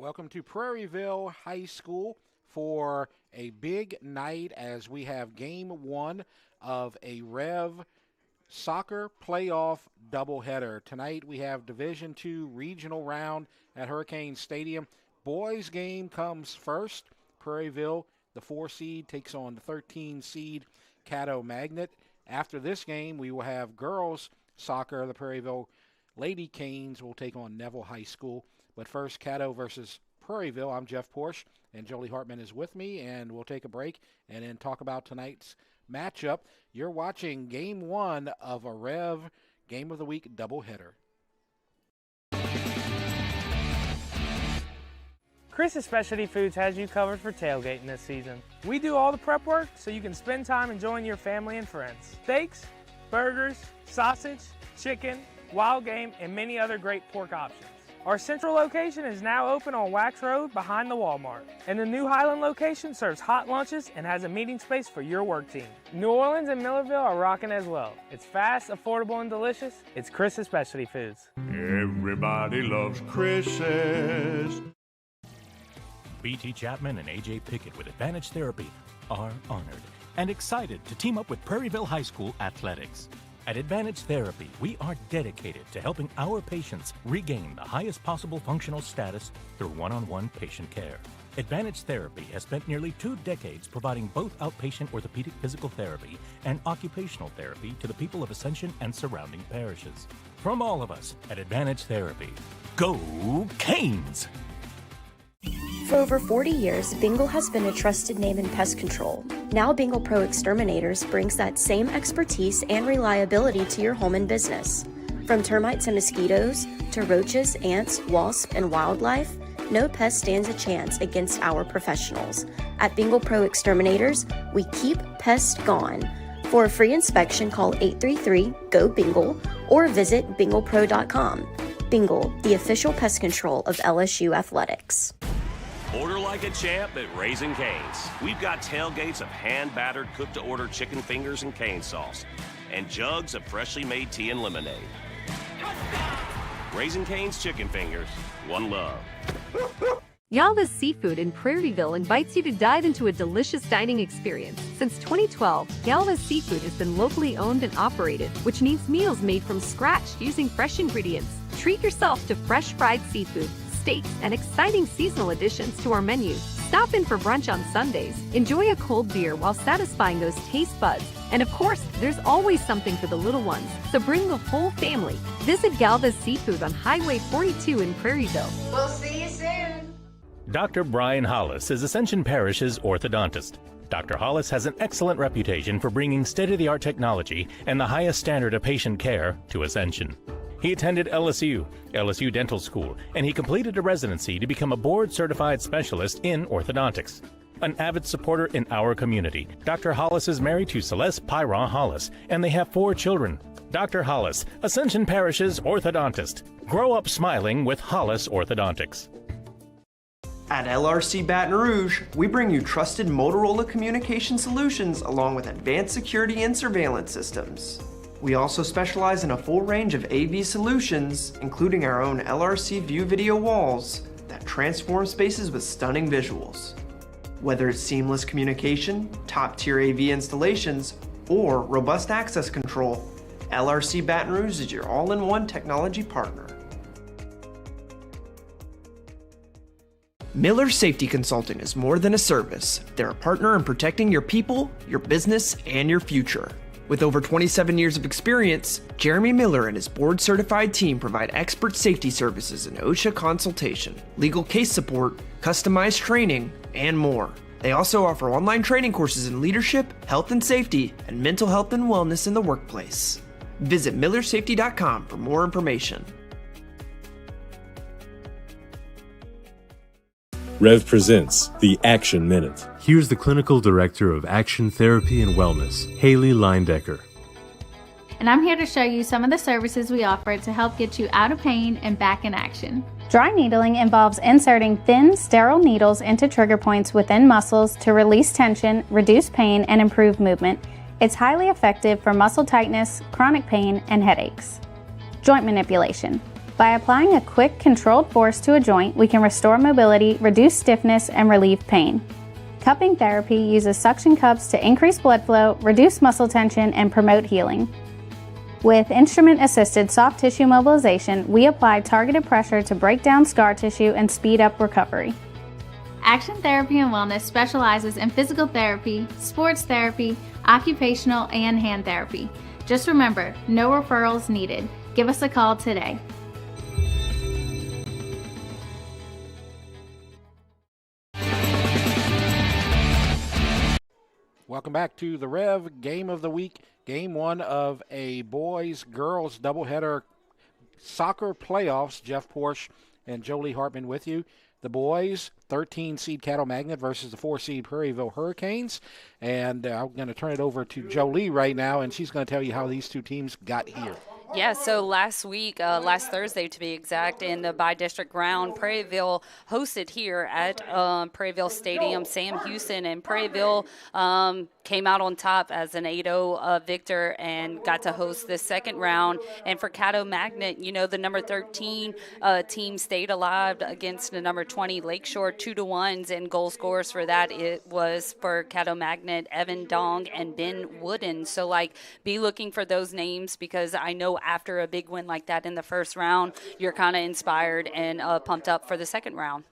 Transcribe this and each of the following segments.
Welcome to Prairieville High School for a big night as we have game one of a Rev soccer playoff doubleheader. Tonight we have Division II regional round at Hurricane Stadium. Boys game comes first. Prairieville, the 4 seed, takes on the 13 seed CADDO Magnet. After this game, we will have girls soccer. The Prairieville Lady Canes will take on Neville High School. But first, CADDO versus Prairieville. I'm Jeff Porsche, and Jolie Hartman is with me, and we'll take a break and then talk about tonight's matchup. You're watching game one of a Rev Game of the Week doubleheader. Chris's Specialty Foods has you covered for tailgating this season. We do all the prep work so you can spend time enjoying your family and friends. Steaks, burgers, sausage, chicken, wild game, and many other great pork options. Our central location is now open on Wax Road behind the Walmart. And the new Highland location serves hot lunches and has a meeting space for your work team. New Orleans and Millerville are rocking as well. It's fast, affordable, and delicious. It's Chris's Specialty Foods. Everybody loves Chris's. B.T. Chapman and A.J. Pickett with Advantage Therapy are honored and excited to team up with Prairieville High School Athletics. At Advantage Therapy, we are dedicated to helping our patients regain the highest possible functional status through one-on-one patient care. Advantage Therapy has spent nearly 2 decades providing both outpatient orthopedic physical therapy and occupational therapy to the people of Ascension and surrounding parishes. From all of us at Advantage Therapy, go Canes! For over 40 years, Bingle has been a trusted name in pest control. Now Bingle Pro Exterminators brings that same expertise and reliability to your home and business. From termites and mosquitoes, to roaches, ants, wasps, and wildlife, no pest stands a chance against our professionals. At Bingle Pro Exterminators, we keep pests gone. For a free inspection, call 833-GO-BINGLE or visit binglepro.com. Bingle, the official pest control of LSU Athletics. Order like a champ at Raising Cane's. We've got tailgates of hand-battered, cooked-to-order chicken fingers and cane sauce, and jugs of freshly made tea and lemonade. Raising Cane's Chicken Fingers, one love. Galva's Seafood in Prairieville invites you to dive into a delicious dining experience. Since 2012, Galva's Seafood has been locally owned and operated, which means meals made from scratch using fresh ingredients. Treat yourself to fresh fried seafood, steaks, and exciting seasonal additions to our menu. Stop in for brunch on Sundays. Enjoy a cold beer while satisfying those taste buds. And of course, there's always something for the little ones, so bring the whole family. Visit Galva's Seafood on Highway 42 in Prairieville. We'll see you soon. Dr. Brian Hollis is Ascension Parish's orthodontist. Dr. Hollis has an excellent reputation for bringing state-of-the-art technology and the highest standard of patient care to Ascension. He attended LSU Dental School, and he completed a residency to become a board-certified specialist in orthodontics. An avid supporter in our community, Dr. Hollis is married to Celeste Pyron Hollis, and they have 4 children. Dr. Hollis, Ascension Parish's orthodontist. Grow up smiling with Hollis Orthodontics. At LRC Baton Rouge, we bring you trusted Motorola communication solutions along with advanced security and surveillance systems. We also specialize in a full range of AV solutions, including our own LRC View video walls that transform spaces with stunning visuals. Whether it's seamless communication, top-tier AV installations, or robust access control, LRC Baton Rouge is your all-in-one technology partner. Miller Safety Consulting is more than a service. They're a partner in protecting your people, your business, and your future. With over 27 years of experience, Jeremy Miller and his board-certified team provide expert safety services in OSHA consultation, legal case support, customized training, and more. They also offer online training courses in leadership, health and safety, and mental health and wellness in the workplace. Visit millersafety.com for more information. Rev presents the Action Minute. Here's the Clinical Director of Action Therapy and Wellness, Haley Leindecker. And I'm here to show you some of the services we offer to help get you out of pain and back in action. Dry needling involves inserting thin, sterile needles into trigger points within muscles to release tension, reduce pain, and improve movement. It's highly effective for muscle tightness, chronic pain, and headaches. Joint manipulation. By applying a quick, controlled force to a joint, we can restore mobility, reduce stiffness, and relieve pain. Cupping therapy uses suction cups to increase blood flow, reduce muscle tension, and promote healing. With instrument-assisted soft tissue mobilization, we apply targeted pressure to break down scar tissue and speed up recovery. Action Therapy and Wellness specializes in physical therapy, sports therapy, occupational, and hand therapy. Just remember, no referrals needed. Give us a call today. Welcome back to the Rev Game of the Week, Game 1 of a boys-girls doubleheader soccer playoffs. Jeff Porsche and Jolie Hartman with you. The boys, 13-seed Caddo Magnet versus the 4-seed Prairieville Hurricanes. And I'm going to turn it over to Jolie right now, and she's going to tell you how these two teams got here. Yeah, so last last Thursday to be exact, in the bi-district round, Prairieville hosted here at Prairieville Stadium, Sam Houston, and Prairieville came out on top as an 8-0 victor and got to host this second round. And for Caddo Magnet, the number 13 team stayed alive against the number 20 Lakeshore 2-1s, and goal scorers for that it was for Caddo Magnet, Evan Dong and Ben Wooden. So be looking for those names, because I know after a big win like that in the first round, you're kind of inspired and pumped up for the second round.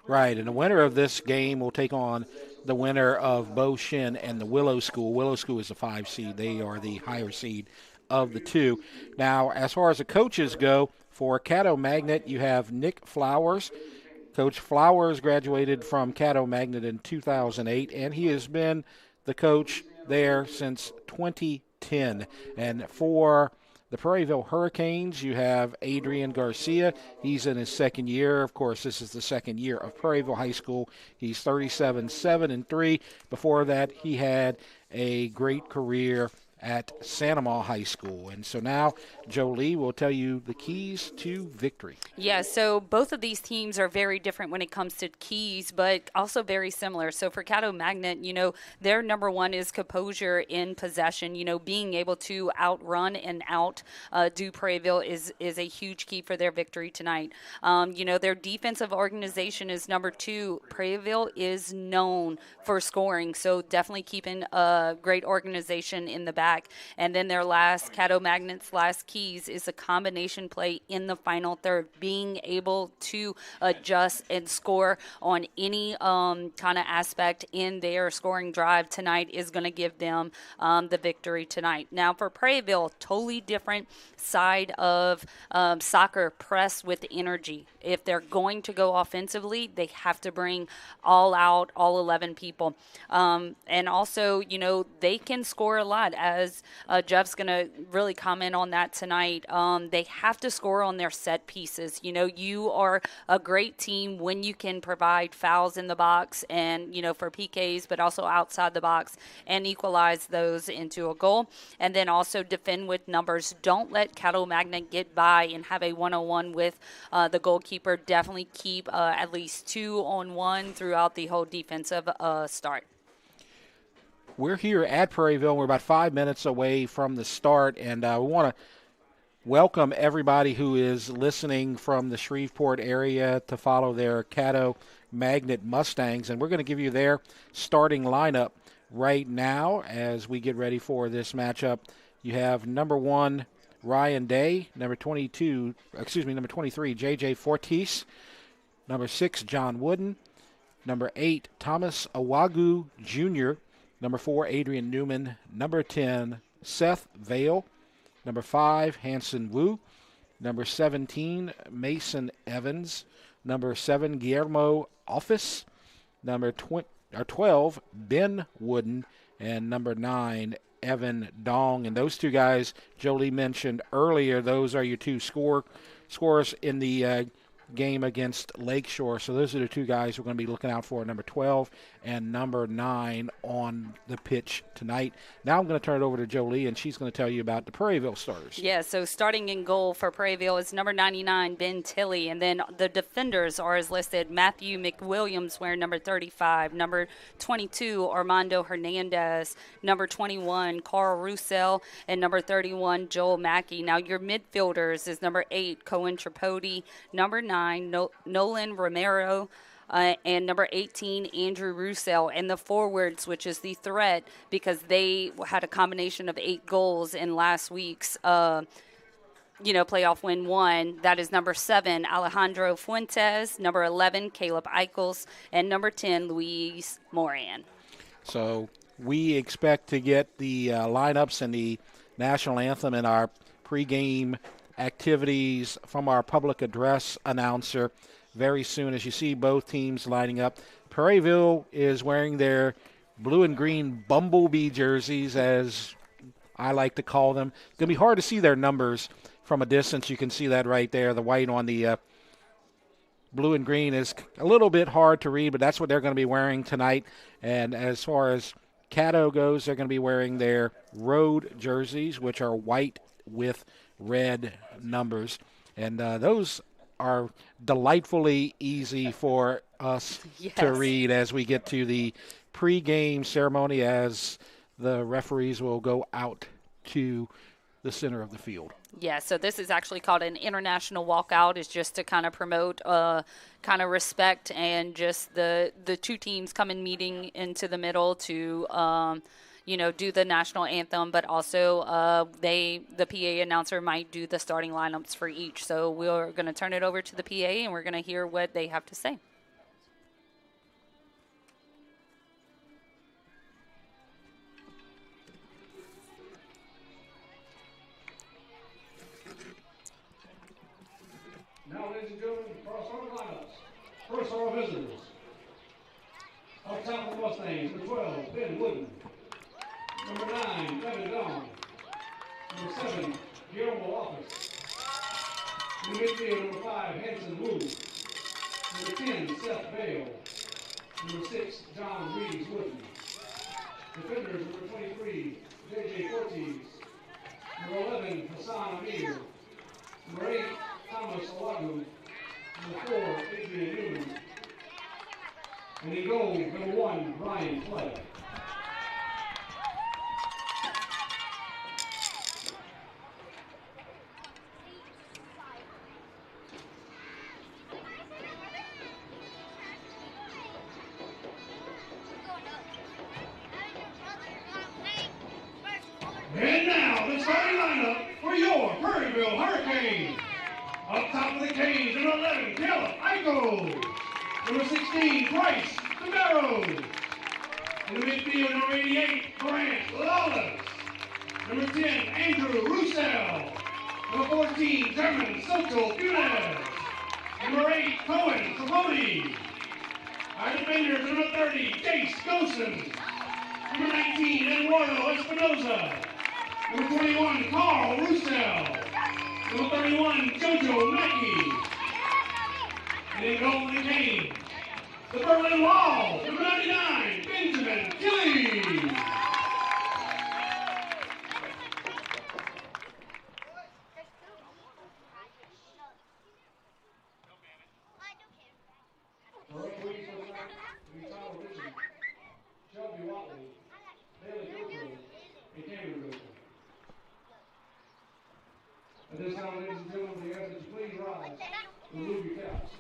Right, and the winner of this game will take on the winner of Bo Shin and the Willow School. Willow School is the 5 seed. They are the higher seed of the two. Now, as far as the coaches go, for Caddo Magnet, you have Nick Flowers. Coach Flowers graduated from Caddo Magnet in 2008, and he has been the coach there since 2010. And for the Prairieville Hurricanes, you have Adrian Garcia. He's in his second year. Of course, this is the second year of Prairieville High School. He's 37-7-3. Before that, he had a great career at Sanamaw High School. And so now Jolie will tell you the keys to victory. Yeah, so both of these teams are very different when it comes to keys, but also very similar. So for Caddo Magnet, their number one is composure in possession. Being able to outrun and outdo Prairieville is a huge key for their victory tonight. Their defensive organization is number 2. Prairieville is known for scoring, so definitely keeping a great organization in the back. And then their Caddo Magnet's last keys is a combination play in the final third, being able to adjust and score on any kind of aspect in their scoring drive tonight is going to give them the victory tonight. Now for Prairieville, totally different side of soccer, press with energy. If they're going to go offensively, they have to bring all 11 people. And also, they can score a lot, as Jeff's going to really comment on that tonight. They have to score on their set pieces. You are a great team when you can provide fouls in the box and, for PKs, but also outside the box, and equalize those into a goal. And then also defend with numbers. Don't let Caddo Magnet get by and have a 1-on-1 with the goalkeeper. Definitely keep at least 2-on-1 throughout the whole defensive start. We're here at Prairieville. We're about 5 minutes away from the start, and we want to welcome everybody who is listening from the Shreveport area to follow their Caddo Magnet Mustangs, and we're going to give you their starting lineup right now as we get ready for this matchup. You have number 1, Ryan Day, number 23, J.J. Fortis, number 6, John Wooden, number 8, Thomas Awagu Jr., number 4, Adrian Newman, number 10, Seth Vale, number 5, Hanson Wu, number 17, Mason Evans, number 7, Guillermo Office, number 12, Ben Wooden, and number 9, Evan Dong. And those two guys Jolie mentioned earlier, those are your two scorers in the game against Lakeshore. So those are the two guys we're going to be looking out for, number 12 and number 9 on the pitch tonight. Now I'm going to turn it over to Jolie, and she's going to tell you about the Prairieville starters. Yeah, so starting in goal for Prairieville is number 99, Ben Tilley. And then the defenders are as listed: Matthew McWilliams wearing number 35, number 22, Armando Hernandez, number 21, Carl Roussel, and number 31, Joel Mackey. Now your midfielders is number 8, Cohen Tripodi, number 9, Nolan Romero, and number 18, Andrew Roussel. And the forwards, which is the threat, because they had a combination of 8 goals in last week's playoff win 1. That is number 7, Alejandro Fuentes, number 11, Caleb Eichels, and number 10, Luis Moran. So we expect to get the lineups and the national anthem in our pregame activities from our public address announcer very soon, as you see both teams lining up. Prairieville is wearing their blue and green bumblebee jerseys, as I like to call them. It's going to be hard to see their numbers from a distance. You can see that right there. The white on the blue and green is a little bit hard to read, but that's what they're going to be wearing tonight. And as far as CADDO goes, they're going to be wearing their road jerseys, which are white with red numbers. And those are delightfully easy for us to read as we get to the pregame ceremony, as the referees will go out to the center of the field. Yeah, so this is actually called an international walkout. It's just to kind of promote kind of respect and just the two teams coming meeting into the middle to do the national anthem, but also the PA announcer might do the starting lineups for each. So we're going to turn it over to the PA, and we're going to hear what they have to say. Now, ladies and gentlemen, for our starting lineups. First are our visitors. Up top of the Mustangs, number 12, Ben Wooden. Number 9, Evan Dong. Number 7, Guillermo Office. In the midfield, number 5, Hanson Wu. Number 10, Seth Bale. Number 6, John Reeves Wooden. Defenders, number 23, J.J. Ortiz. Number 11, Hassan Amir. Number 8, Thomas Olagu. Number 4, Adrian Newman. And in goal, number 1, Ryan Clay. And now, the starting lineup for your Prairieville Hurricanes. Up top of the Canes, number 11, Caleb Eichel. Number 16, Bryce DeMero. In the midfield, number 88, Grant Lawless. Number 10, Andrew Roussel. Number 14, German Soto Funes. Number 8, Cohen Tripodi. Our defenders, number 30, Jace Gosen. Number 19, Eduardo Espinoza. Number 21, Carl Roussel. Number 31, Jojo Mackey. And in goal for the Canes, the Berlin Wall, number 99, Benjamin Tilley. Shelby Watley, Bailey Goodrow, and Cameron Goodrow. At this time, ladies and gentlemen, we ask that you please rise and move your caps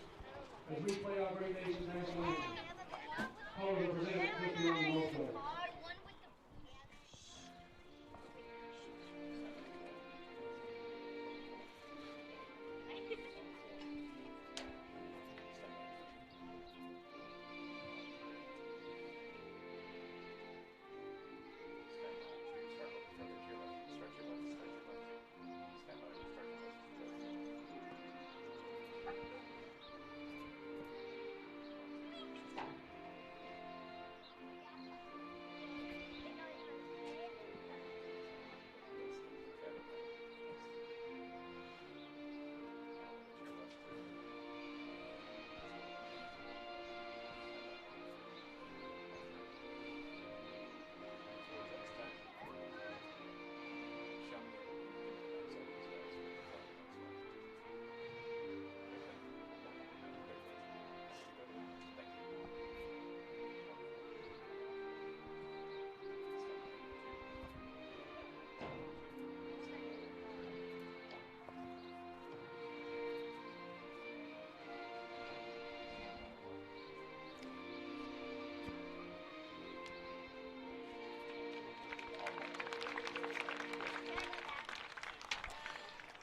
as we play our great nation's national anthem. Colors are presented with the on the North Pole.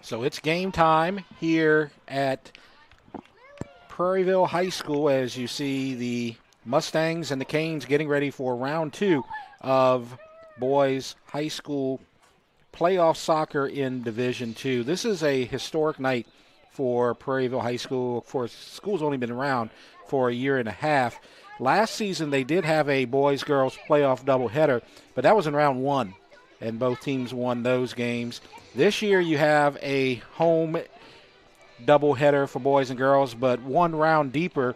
So it's game time here at Prairieville High School as you see the Mustangs and the Canes getting ready for round 2 of boys high school playoff soccer in Division II. This is a historic night for Prairieville High School. Of course, school's only been around for a year and a half. Last season, they did have a boys-girls playoff doubleheader, but that was in round 1, and both teams won those games. This year, you have a home doubleheader for boys and girls, but one round deeper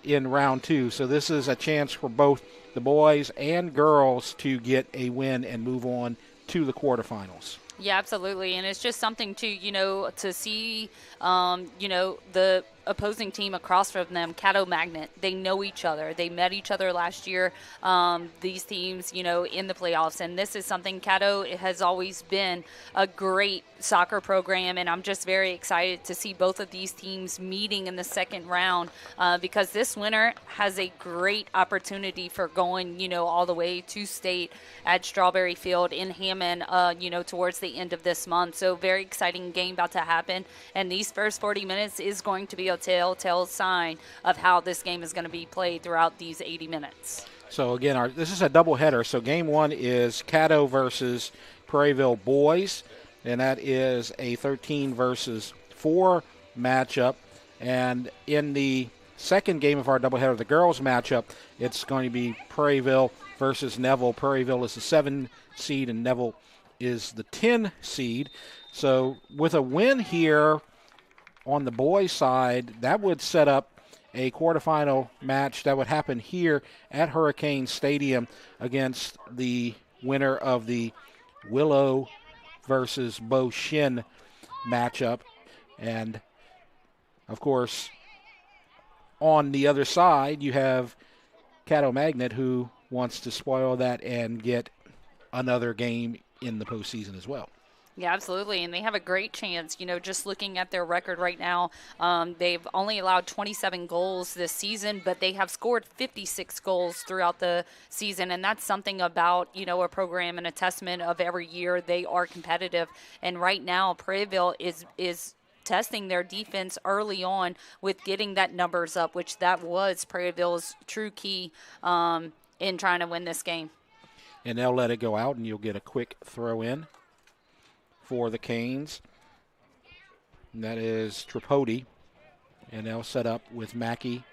in round 2. So this is a chance for both the boys and girls to get a win and move on to the quarterfinals. Yeah, absolutely. And it's just something to see, the opposing team across from them, CADDO Magnet. They know each other. They met each other last year, these teams, in the playoffs. And this is something CADDO has always been a great soccer program. And I'm just very excited to see both of these teams meeting in the second round because this winner has a great opportunity for going, all the way to state at Strawberry Field in Hammond, towards the end of this month. So very exciting game about to happen. And these first 40 minutes is going to be a telltale sign of how this game is going to be played throughout these 80 minutes. So again, this is a doubleheader. So game 1 is CADDO versus Prairieville boys, and that is a 13 versus 4 matchup. And in the second game of our doubleheader, the girls matchup, it's going to be Prairieville versus Neville. Prairieville is the 7 seed and Neville is the 10 seed. So with a win here on the boys' side, that would set up a quarterfinal match that would happen here at Hurricane Stadium against the winner of the Willow versus Bo Shin matchup. And, of course, on the other side, you have CADDO Magnet, who wants to spoil that and get another game in the postseason as well. Yeah, absolutely. And they have a great chance, just looking at their record right now. They've only allowed 27 goals this season, but they have scored 56 goals throughout the season. And that's something about, a program and a testament of every year they are competitive. And right now, Prairieville is testing their defense early on with getting that numbers up, which that was Prairieville's true key in trying to win this game. And they'll let it go out, and you'll get a quick throw in for the Canes. And that is Tripodi. And they'll set up with Mackey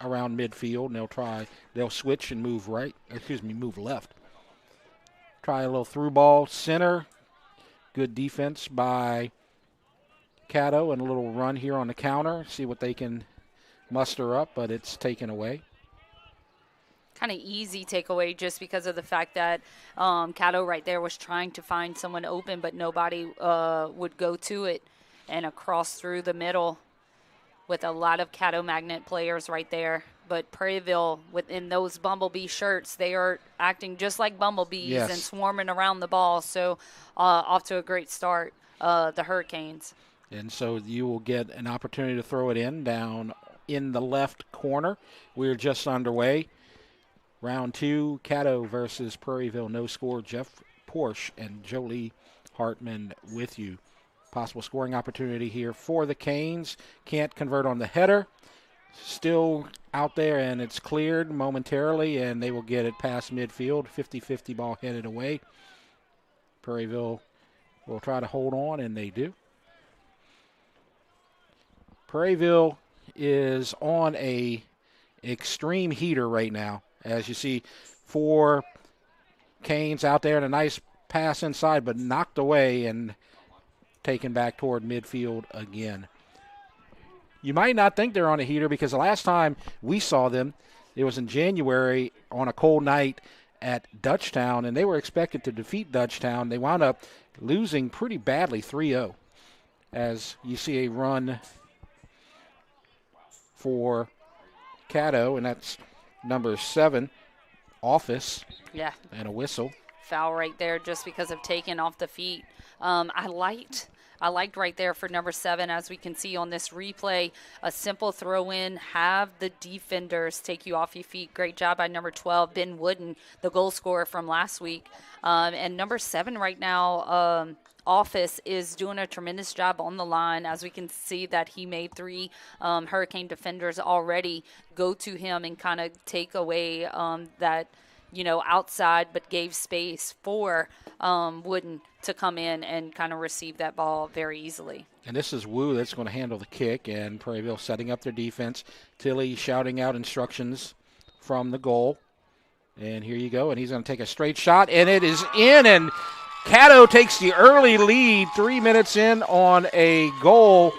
around midfield, and they'll switch and move left. Try a little through ball center. Good defense by CADDO, and a little run here on the counter. See what they can muster up, but it's taken away. Kind of easy takeaway just because of the fact that CADDO right there was trying to find someone open, but nobody would go to it. And across through the middle with a lot of CADDO Magnet players right there. But Prairieville, within those bumblebee shirts, they are acting just like bumblebees and swarming around the ball. So off to a great start, the Hurricanes. And so you will get an opportunity to throw it in down in the left corner. We're just underway. Round 2, CADDO versus Prairieville. No score. Jeff Porsche and Jolie Hartman with you. Possible scoring opportunity here for the Canes. Can't convert on the header. Still out there, and it's cleared momentarily, and they will get it past midfield. 50-50 ball headed away. Prairieville will try to hold on, and they do. Prairieville is on a extreme heater right now. As you see, 4 Canes out there and a nice pass inside, but knocked away and taken back toward midfield again. You might not think they're on a heater because the last time we saw them, it was in January on a cold night at Dutchtown, and they were expected to defeat Dutchtown. They wound up losing pretty badly, 3-0, as you see a run for CADDO, and that's number 7, Office. Yeah. And a whistle. Foul right there just because of taking off the feet. I liked right there for number 7, as we can see on this replay, a simple throw in, have the defenders take you off your feet. Great job by number 12, Ben Wooden, the goal scorer from last week. And number 7 right now, office is doing a tremendous job on the line. As we can see that he made 3 Hurricane defenders already go to him and kind of take away that, outside, but gave space for Wooden to come in and kind of receive that ball very easily. And this is Wu that's going to handle the kick, and Prairieville setting up their defense. Tilly shouting out instructions from the goal. And here you go, and he's going to take a straight shot, and it is in, and CADDO takes the early lead 3 minutes in on a goal.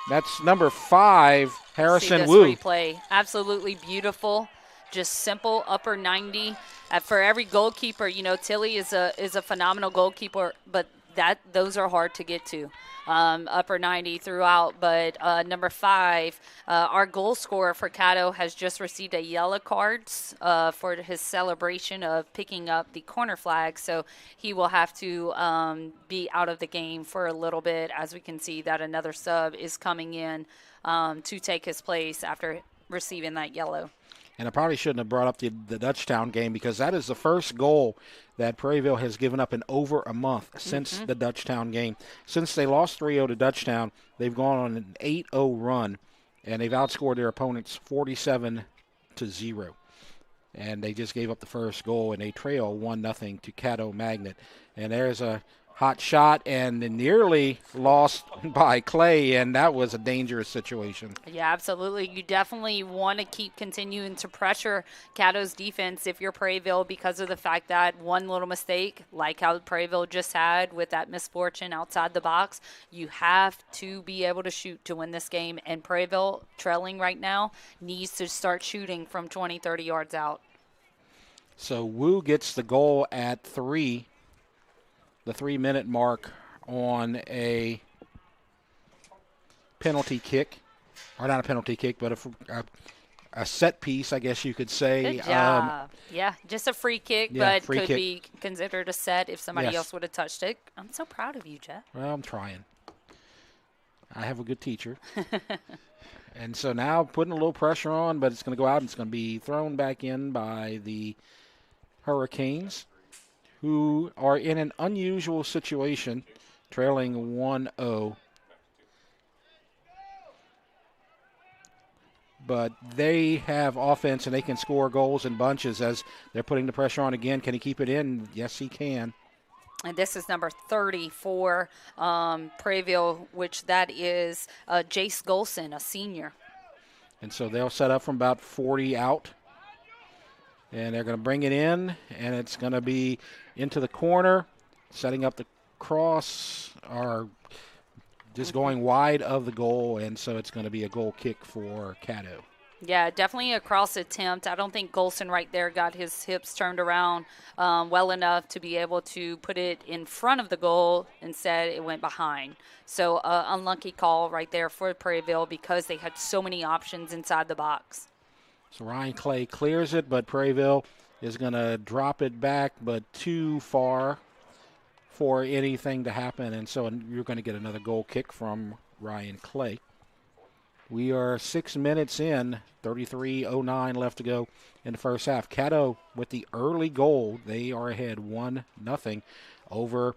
That's number 5, Harrison Wu. See this replay. Absolutely beautiful. Just simple upper 90. For every goalkeeper, Tilly is a phenomenal goalkeeper, but those are hard to get to. Upper 90 throughout, but number 5, our goal scorer for CADDO has just received a yellow card for his celebration of picking up the corner flag, so he will have to be out of the game for a little bit, as we can see that another sub is coming in to take his place after receiving that yellow. And I probably shouldn't have brought up the Dutchtown game, because that is the first goal that Prairieville has given up in over a month since the Dutchtown game. Since they lost 3-0 to Dutchtown, they've gone on an 8-0 run, and they've outscored their opponents 47-0. And they just gave up the first goal, and they trail 1-0 to CADDO Magnet. And there's a hot shot, and nearly lost by Clay, and that was a dangerous situation. Yeah, absolutely. You definitely want to keep continuing to pressure CADDO's defense if you're Prairieville, because of the fact that one little mistake, like how Prairieville just had with that misfortune outside the box, you have to be able to shoot to win this game, and Prairieville, trailing right now, needs to start shooting from 20, 30 yards out. So Wu gets the goal at 3. The 3-minute mark on a penalty kick, or not a penalty kick, but a set piece, I guess you could say. Good job. Yeah, just a free kick, but free could kick. Be considered a set if somebody Yes. else would have touched it. I'm so proud of you, Jeff. Well, I'm trying. I have a good teacher. And so now putting a little pressure on, but it's going to go out and it's going to be thrown back in by the Hurricanes, who are in an unusual situation, trailing 1-0. But they have offense, and they can score goals in bunches as they're putting the pressure on again. Can he keep it in? Yes, he can. And this is number 30 for Prairieville, which that is Jace Golson, a senior. And so they'll set up from about 40 out. And they're going to bring it in, and it's going to be into the corner, setting up the cross, or just going wide of the goal, and so it's going to be a goal kick for CADDO. Yeah, definitely a cross attempt. I don't think Golson right there got his hips turned around well enough to be able to put it in front of the goal. Instead, it went behind. So unlucky call right there for Prairieville, because they had so many options inside the box. So Ryan Clay clears it, but Prairieville is going to drop it back, but too far for anything to happen. And so you're going to get another goal kick from Ryan Clay. We are 6 minutes in, 33:09 left to go in the first half. CADDO with the early goal. They are ahead 1-0 over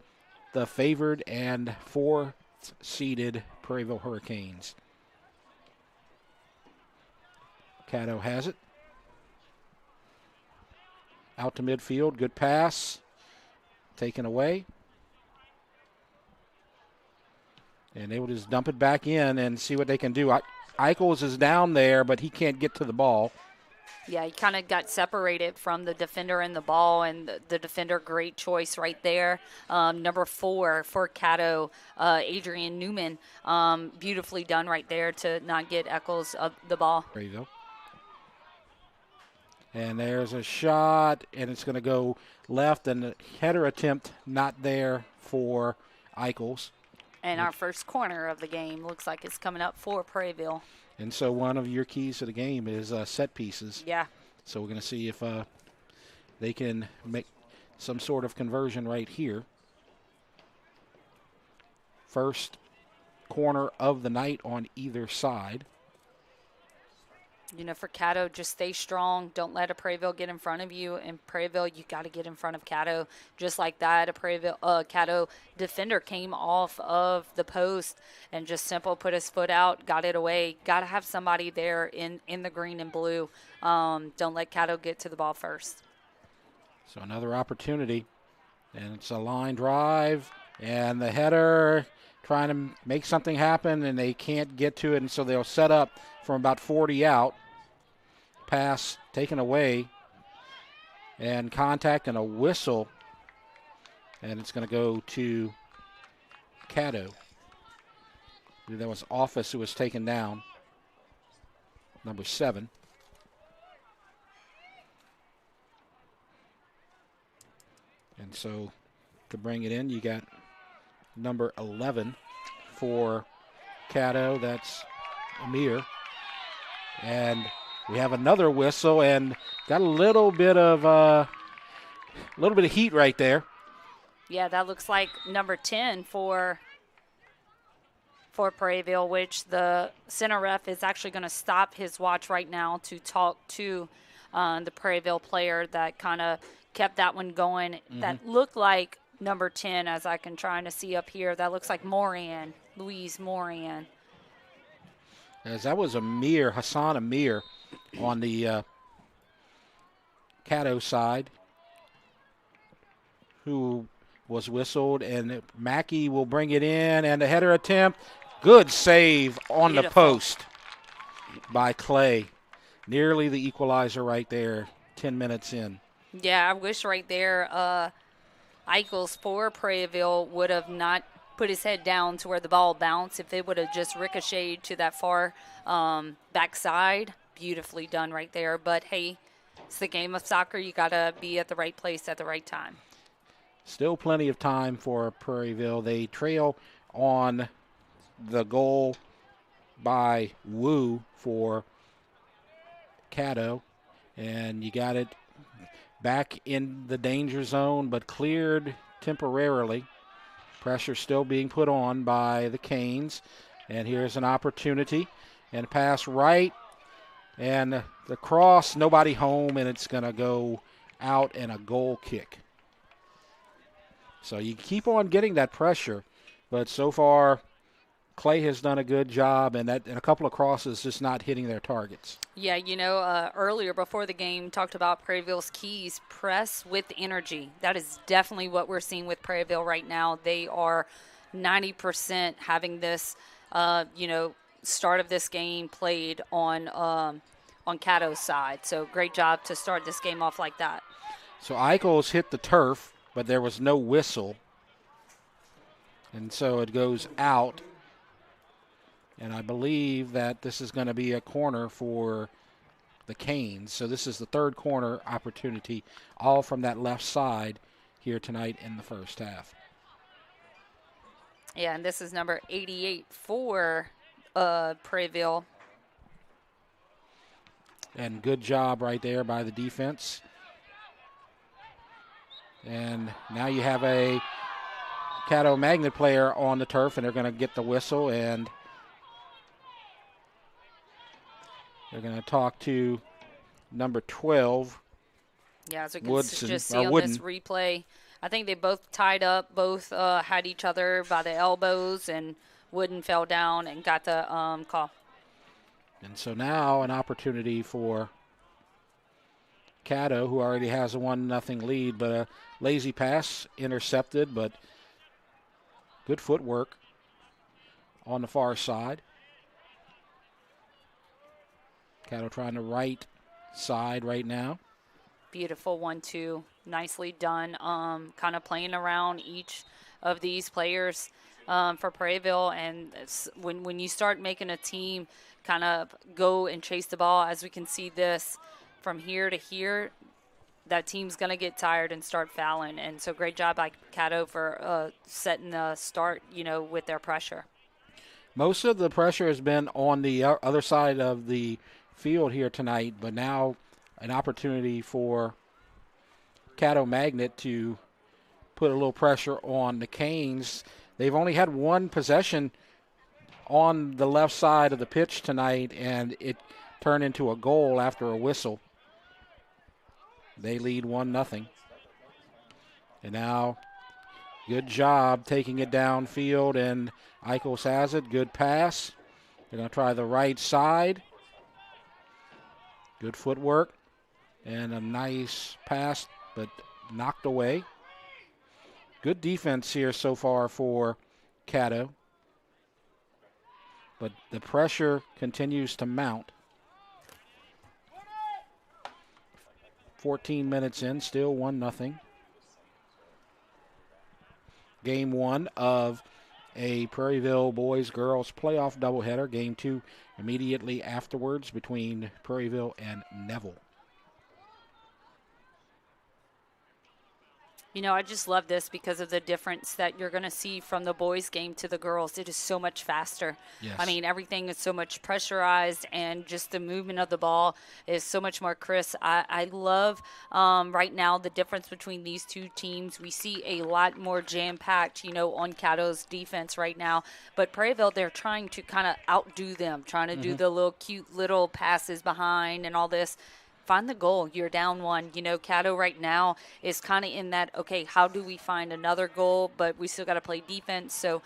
the favored and 4th-seeded Prairieville Hurricanes. CADDO has it. Out to midfield. Good pass. Taken away. And they will just dump it back in and see what they can do. Eichels is down there, but he can't get to the ball. Yeah, he kind of got separated from the defender and the ball, and the defender, great choice right there. Number 4 for CADDO, Adrian Newman, beautifully done right there to not get Eccles the ball. There you go. And there's a shot, and it's going to go left, and the header attempt not there for Eichels. And our first corner of the game looks like it's coming up for Prairieville. And so one of your keys to the game is set pieces. Yeah. So we're going to see if they can make some sort of conversion right here. First corner of the night on either side. For Caddo, just stay strong. Don't let a Prairieville get in front of you. And Prairieville, you got to get in front of Caddo. Just like that, a Caddo defender came off of the post and just simple put his foot out, got it away. Got to have somebody there in the green and blue. Don't let Caddo get to the ball first. So another opportunity, and it's a line drive, and the header trying to make something happen, and they can't get to it, and so they'll set up from about 40 out. Pass taken away, and contact and a whistle, and it's going to go to Caddo. I believe that was Office who was taken down, number 7. And so to bring it in, you got number 11 for Caddo. That's Amir. And we have another whistle, and got a little bit of heat right there. Yeah, that looks like number 10 for Prairieville, which the center ref is actually going to stop his watch right now to talk to the Prairieville player that kind of kept that one going. Mm-hmm. That looked like number 10, as I can try to see up here. That looks like Louise Moran. As that was Hassan Amir on the Caddo side, who was whistled, and Mackey will bring it in, and the header attempt. Good save on the post by Clay. Nearly the equalizer right there, 10 minutes in. Yeah, I wish right there Eichels for Prairieville would have not put his head down to where the ball bounced. If it would have just ricocheted to that far backside, beautifully done right there. But, hey, it's the game of soccer. You got to be at the right place at the right time. Still plenty of time for Prairieville. They trail on the goal by Wu for Caddo, and you got it back in the danger zone, but cleared temporarily. Pressure still being put on by the Canes, and here's an opportunity, and pass right, and the cross, nobody home, and it's going to go out and a goal kick. So you keep on getting that pressure, but so far Clay has done a good job, and a couple of crosses just not hitting their targets. Yeah, earlier before the game, talked about Prairieville's keys, press with energy. That is definitely what we're seeing with Prairieville right now. They are 90% having this, start of this game played on Caddo's side. So great job to start this game off like that. So Eichels hit the turf, but there was no whistle, and so it goes out. And I believe that this is going to be a corner for the Canes. So this is the third corner opportunity, all from that left side here tonight in the first half. Yeah, and this is number 88 for Prairieville. And good job right there by the defense. And now you have a Caddo Magnet player on the turf, and they're going to get the whistle, and they're going to talk to number 12. Yeah, as we can just see on this replay, I think they both tied up, both had each other by the elbows, and Wooden fell down and got the call. And so now an opportunity for Caddo, who already has a 1-0 lead, but a lazy pass intercepted, but good footwork on the far side. Caddo trying the right side right now. Beautiful 1-2, nicely done. Kind of playing around each of these players for Prairieville, and when you start making a team kind of go and chase the ball, as we can see this from here to here, that team's going to get tired and start fouling. And so great job by Caddo for setting the start, with their pressure. Most of the pressure has been on the other side of the field here tonight, but now an opportunity for Caddo Magnet to put a little pressure on the Canes. They've only had one possession on the left side of the pitch tonight, and it turned into a goal after a whistle. They lead 1-0. And now, good job taking it downfield, and Eichels has it. Good pass. They're going to try the right side. Good footwork. And a nice pass, but knocked away. Good defense here so far for CADDO. But the pressure continues to mount. 14 minutes in, still 1-0. Game 1 of a Prairieville boys-girls playoff doubleheader. Game 2 immediately afterwards between Prairieville and Neville. You know, I just love this because of the difference that you're going to see from the boys' game to the girls. It is so much faster. Yes. I mean, everything is so much pressurized, and just the movement of the ball is so much more crisp. I love right now the difference between these two teams. We see a lot more jam-packed, you know, on CADDO's defense right now. But Prairieville, they're trying to kind of outdo them, trying to do the little cute little passes behind and all this. Find the goal. You're down 1. You know, CADDO right now is kind of in that, okay, how do we find another goal? But we still got to play defense. So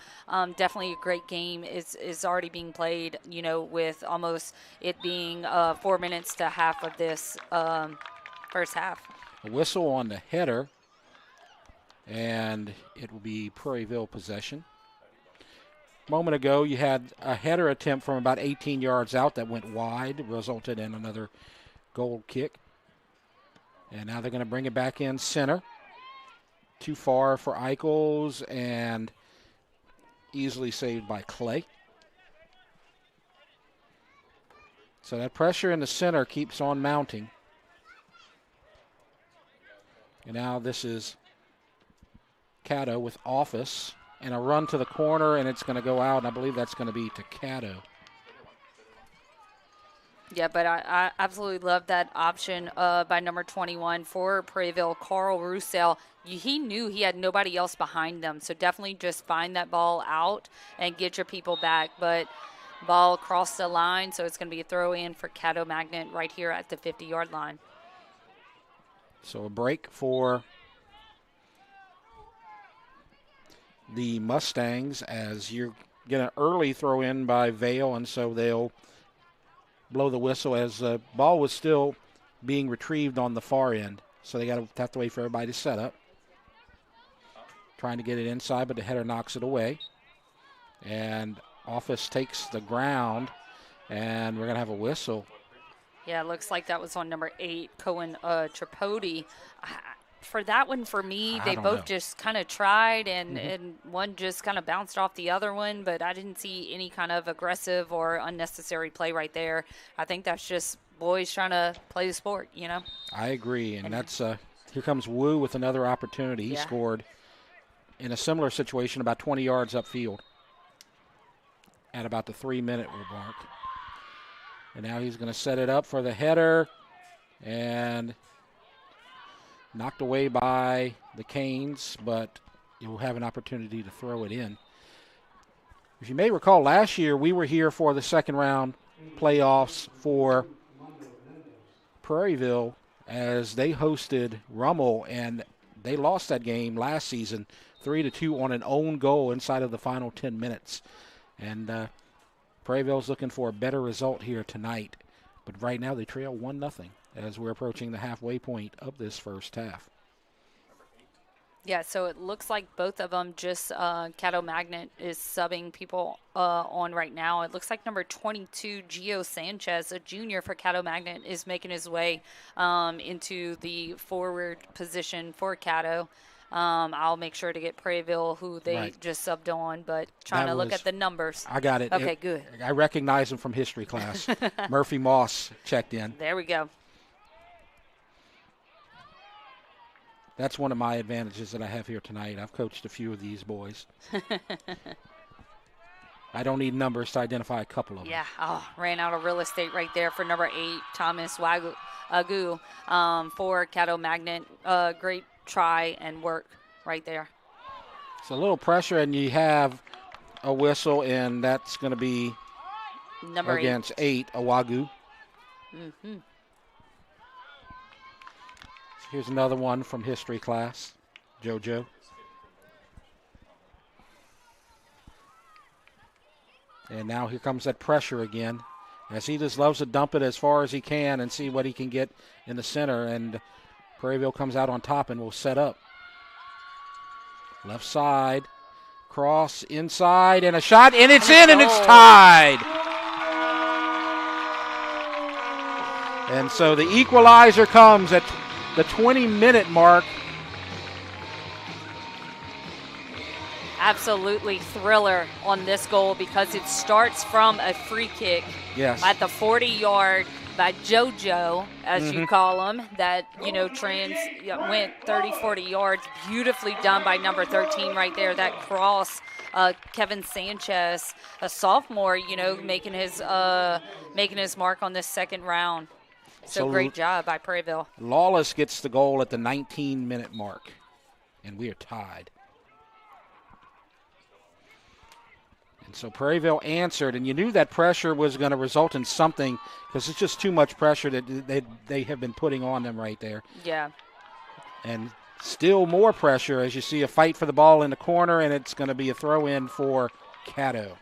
definitely a great game is already being played, you know, with almost it being 4 minutes to half of this first half. A whistle on the header, and it will be Prairieville possession. A moment ago, you had a header attempt from about 18 yards out that went wide, resulted in another goal kick. And now they're going to bring it back in center. Too far for Eichels, and easily saved by Clay. So that pressure in the center keeps on mounting. And now this is CADDO with Office, and a run to the corner, and it's going to go out, and I believe that's going to be to CADDO. Yeah, but I absolutely love that option by number 21 for Prairieville, Carl Roussel. He knew he had nobody else behind them, so definitely just find that ball out and get your people back. But ball across the line, so it's going to be a throw in for CADDO Magnet right here at the 50-yard line. So a break for the Mustangs, as you're going to early throw in by Vale, and so they'll blow the whistle as the ball was still being retrieved on the far end. So they have to wait for everybody to set up. Trying to get it inside, but the header knocks it away. And Office takes the ground, and we're going to have a whistle. Yeah, it looks like that was on number 8, Cohen Tripodi. For that one, for me, they both just kind of tried, and one just kind of bounced off the other one, but I didn't see any kind of aggressive or unnecessary play right there. I think that's just boys trying to play the sport, you know? I agree, and that's here comes Wu with another opportunity. He scored in a similar situation about 20 yards upfield at about the 3-minute mark. And now he's going to set it up for the header, and knocked away by the Canes, but you'll have an opportunity to throw it in. If you may recall, last year we were here for the second round playoffs for Prairieville as they hosted Rummel, and they lost that game last season 3-2 on an own goal inside of the final 10 minutes. And Prairieville's looking for a better result here tonight, but right now they trail 1-0. As we're approaching the halfway point of this first half. Yeah, so it looks like both of them just CADDO Magnet is subbing people on right now. It looks like number 22, Gio Sanchez, a junior for CADDO Magnet, is making his way into the forward position for CADDO. I'll make sure to get Prairieville, who they just subbed on, but trying to look at the numbers. I got it. Okay, good. I recognize him from history class. Murphy Moss checked in. There we go. That's one of my advantages that I have here tonight. I've coached a few of these boys. I don't need numbers to identify a couple of them. Yeah, ran out of real estate right there for number 8, Thomas Agu for CADDO Magnet. Great try and work right there. It's a little pressure, and you have a whistle, and that's going to be number against 8, Awagu. Mm-hmm. Here's another one from history class, JoJo. And now here comes that pressure again, as he just loves to dump it as far as he can and see what he can get in the center. And Prairieville comes out on top and will set up. Left side, cross inside, and a shot, and it's in, and it's tied. And so the equalizer comes at the 20-minute mark. Absolutely thriller on this goal because it starts from a free kick at the 40-yard by JoJo, as you call him, that, went 30, 40 yards. Beautifully done by number 13 right there. That cross, Kevin Sanchez, a sophomore, making his mark on this second round. So great job by Prairieville. Lawless gets the goal at the 19-minute mark, and we are tied. And so Prairieville answered, and you knew that pressure was going to result in something because it's just too much pressure that they have been putting on them right there. Yeah. And still more pressure as you see a fight for the ball in the corner, and it's going to be a throw-in for CADDO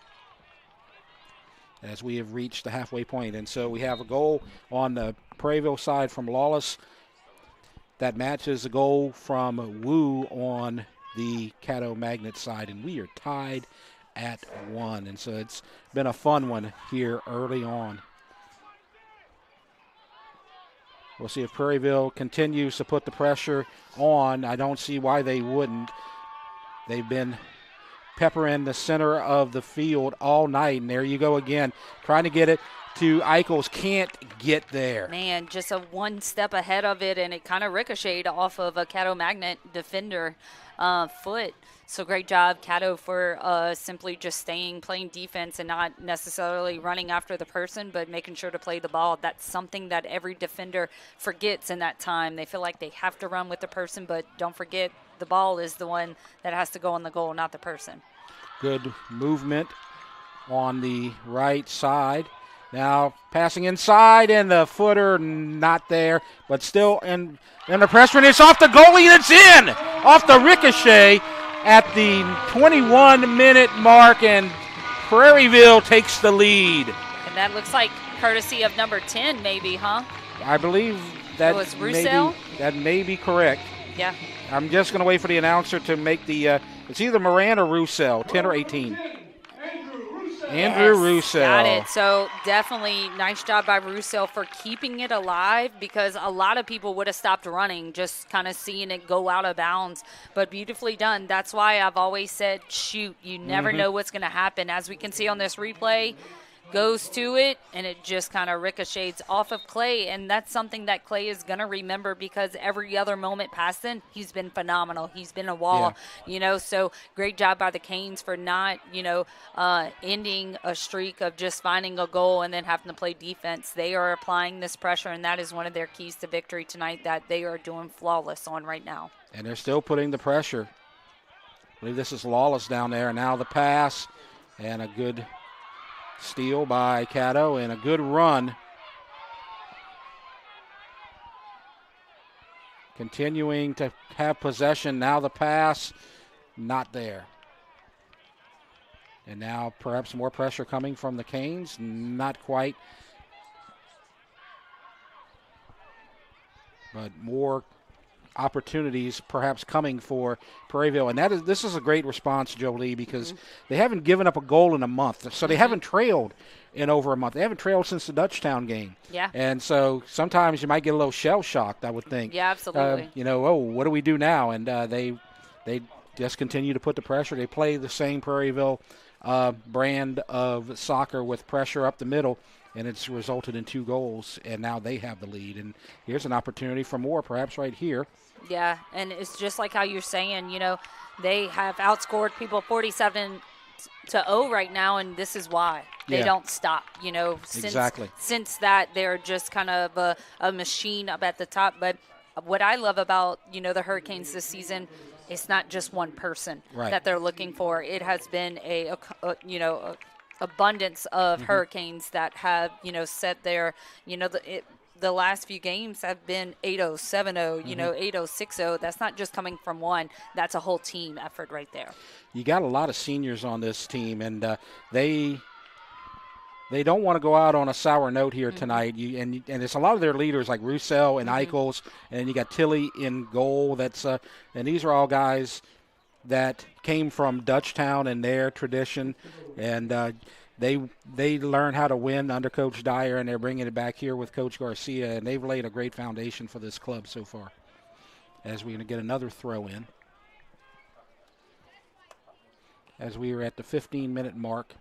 as we have reached the halfway point. And so we have a goal on the Prairieville side from Lawless that matches a goal from Wu on the CADDO Magnet side, and we are tied at 1. And so it's been a fun one here early on. We'll see if Prairieville continues to put the pressure on. I don't see why they wouldn't. They've been peppering the center of the field all night, and there you go again, trying to get it to Eichels. Can't get there. Man, just a one step ahead of it, and it kind of ricocheted off of a CADDO Magnet defender foot. So great job, CADDO, for simply just playing defense and not necessarily running after the person, but making sure to play the ball. That's something that every defender forgets in that time. They feel like they have to run with the person, but don't forget the ball is the one that has to go on the goal, not the person. Good movement on the right side. Now passing inside, and the footer not there, but still in the pressure, and it's off the goalie, and it's in! Off the ricochet at the 21-minute mark, and Prairieville takes the lead. And that looks like courtesy of number 10 maybe, huh? I believe that was Roussel? May be correct. Yeah. I'm just going to wait for the announcer to make the it's either Moran or Roussel, 10 or 18. Andrew Roussel. Got it. So definitely nice job by Roussel for keeping it alive, because a lot of people would have stopped running, just kind of seeing it go out of bounds. But beautifully done. That's why I've always said, shoot, you never know what's going to happen. As we can see on this replay, goes to it, and it just kind of ricochets off of Clay, and that's something that Clay is going to remember, because every other moment past then, he's been phenomenal. He's been a wall, so great job by the Canes for not, ending a streak of just finding a goal and then having to play defense. They are applying this pressure, and that is one of their keys to victory tonight that they are doing flawless on right now. And they're still putting the pressure. I believe this is Lawless down there, and now the pass, and a good steal by CADDO and a good run. Continuing to have possession. Now the pass, not there. And now perhaps more pressure coming from the Canes. Not quite. But more opportunities perhaps coming for Prairieville. And this is a great response, Jolie, because they haven't given up a goal in a month. So they haven't trailed in over a month. They haven't trailed since the Dutchtown game. Yeah. And so sometimes you might get a little shell-shocked, I would think. Yeah, absolutely. What do we do now? And they just continue to put the pressure. They play the same Prairieville brand of soccer with pressure up the middle, and it's resulted in 2 goals, and now they have the lead. And here's an opportunity for more, perhaps right here. Yeah, and it's just like how you're saying, they have outscored people 47-0 right now, and this is why. They don't stop, since that they're just kind of a machine up at the top. But what I love about, the Hurricanes this season, it's not just one person Right. that they're looking for. It has been a abundance of Hurricanes that have, set their, the last few games have been 8-0, 7-0, 8-0, 6-0. That's not just coming from one. That's a whole team effort right there. You got a lot of seniors on this team, and they don't want to go out on a sour note here tonight. And it's a lot of their leaders like Roussel and Eichels, and you got Tilly in goal. And these are all guys that came from Dutchtown and their tradition, and they learn how to win under Coach Dyer, and they're bringing it back here with Coach Garcia, and they've laid a great foundation for this club so far. As we're going to get another throw in, as we are at the 15-minute mark.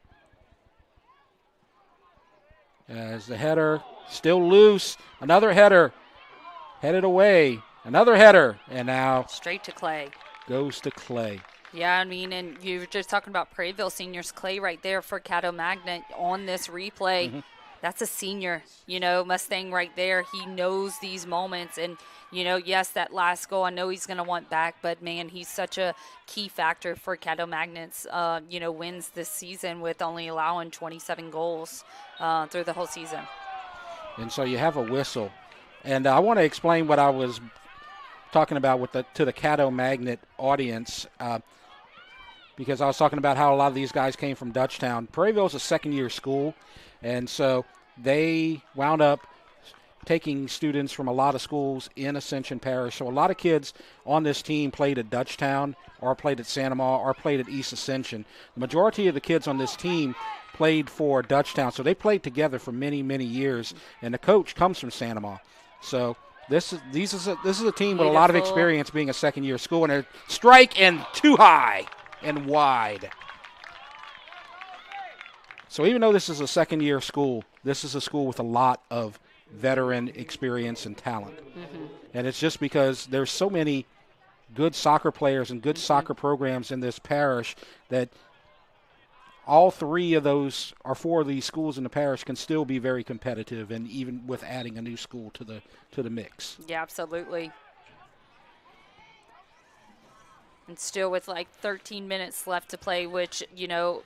As the header still loose, another header headed away, another header, and now straight to Clay. Goes to Clay. Yeah, I mean, and you were just talking about Prairieville seniors. Clay right there for Caddo Magnet on this replay. That's a senior, Mustang right there. He knows these moments. And, yes, that last goal, I know he's going to want back. But, man, he's such a key factor for Caddo Magnet's, wins this season with only allowing 27 goals through the whole season. And so you have a whistle. And I want to explain what I was talking about to the Caddo Magnet audience, because I was talking about how a lot of these guys came from Dutchtown. Prairieville is a second-year school, and so they wound up taking students from a lot of schools in Ascension Parish. So a lot of kids on this team played at Dutchtown or played at Santa Ma or played at East Ascension. The majority of the kids on this team played for Dutchtown, so they played together for many, many years, and the coach comes from Santa Ma. So this is a team with a lot of experience being a second-year school, and a strike and too high and wide. So even though this is a second-year school, this is a school with a lot of veteran experience and talent. And it's just because there's so many good soccer players and good soccer programs in this parish that all three of those or four of these schools in the parish can still be very competitive, and even with adding a new school to the mix. Yeah, absolutely. And still with like 13 minutes left to play, which,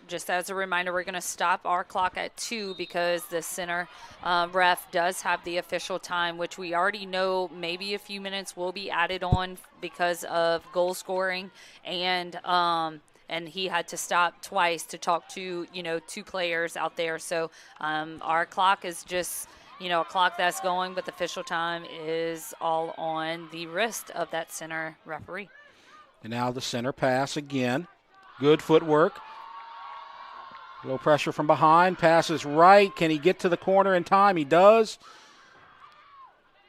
just as a reminder, we're going to stop our clock at 2 because the center ref does have the official time, which we already know maybe a few minutes will be added on because of goal scoring. And he had to stop twice to talk to, 2 players out there. So our clock is just, a clock that's going, but the official time is all on the wrist of that center referee. And now the center pass again. Good footwork. Low pressure from behind. Passes right. Can he get to the corner in time? He does.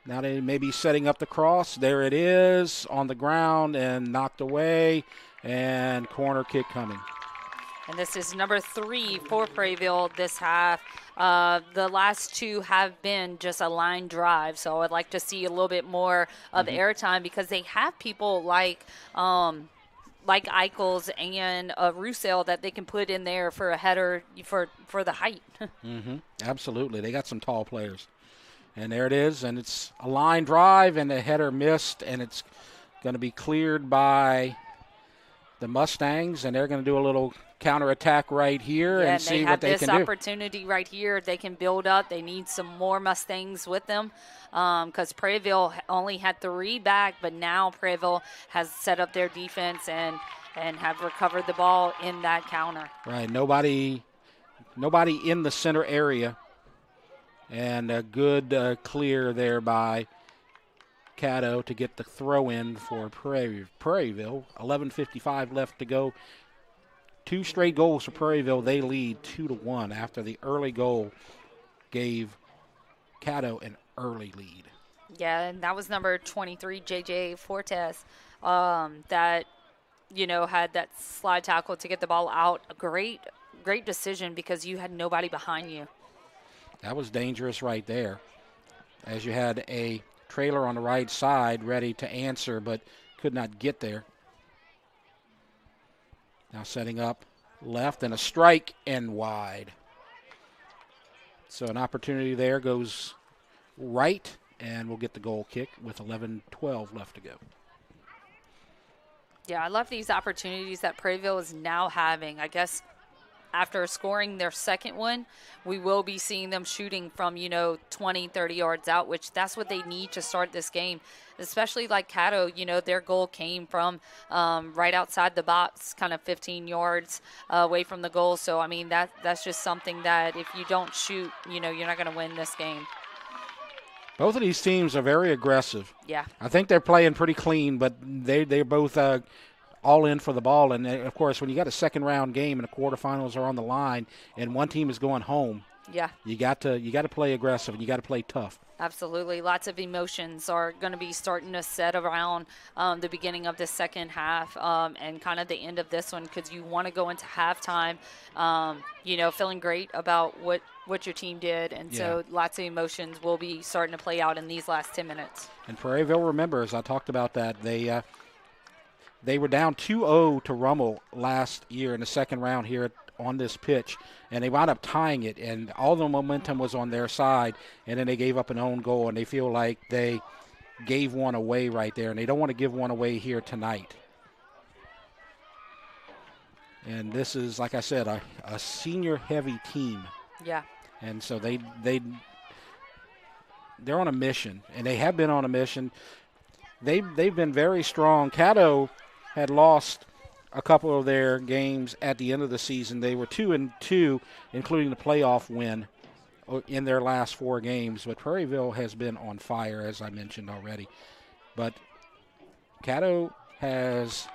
Now they may be setting up the cross. There it is on the ground and knocked away. And corner kick coming. And this is number 3 for Prairieville this half. The last 2 have been just a line drive, so I'd like to see a little bit more of airtime because they have people like Eichels and Roussel that they can put in there for a header for the height. Absolutely. They got some tall players. And there it is, and it's a line drive, and the header missed, and it's going to be cleared by the Mustangs, and they're going to do a little counterattack right here and see what they can do. They have this opportunity right here. They can build up. They need some more Mustangs with them because Prairieville only had 3 back, but now Prairieville has set up their defense and have recovered the ball in that counter. Right. Nobody in the center area, and a good clear there by CADDO to get the throw in for Prairieville. 11:55 left to go. 2 straight goals for Prairieville. They lead 2-1 after the early goal gave CADDO an early lead. Yeah, and that was number 23, J.J. Fortes, that, had that slide tackle to get the ball out. A great decision because you had nobody behind you. That was dangerous right there, as you had a trailer on the right side ready to answer but could not get there. Now setting up left and a strike and wide. So an opportunity there goes right, and we'll get the goal kick with 11:12 left to go. Yeah, I love these opportunities that Prairieville is now having. I guess after scoring their second one, we will be seeing them shooting from, 20, 30 yards out, which that's what they need to start this game. Especially like CADDO, their goal came from right outside the box, kind of 15 yards away from the goal. So, I mean, that's just something that if you don't shoot, you're not going to win this game. Both of these teams are very aggressive. Yeah. I think they're playing pretty clean, but they're both all in for the ball. And, of course, when you got a second-round game and the quarterfinals are on the line and one team is going home, yeah, you got to play aggressive and you got to play tough. Absolutely. Lots of emotions are going to be starting to set around the beginning of the second half and kind of the end of this one, because you want to go into halftime, feeling great about what your team did. And so lots of emotions will be starting to play out in these last 10 minutes. And Prairieville remembers, I talked about that, they were down 2-0 to Rummel last year in the second round here on this pitch, and they wound up tying it, and all the momentum was on their side, and then they gave up an own goal, and they feel like they gave one away right there, and they don't want to give one away here tonight. And this is, like I said, a senior-heavy team. Yeah. And so they're on a mission, and they have been on a mission. They've been very strong. CADDO had lost a couple of their games at the end of the season. They were 2-2, including the playoff win in their last 4 games. But Prairieville has been on fire, as I mentioned already. But CADDO has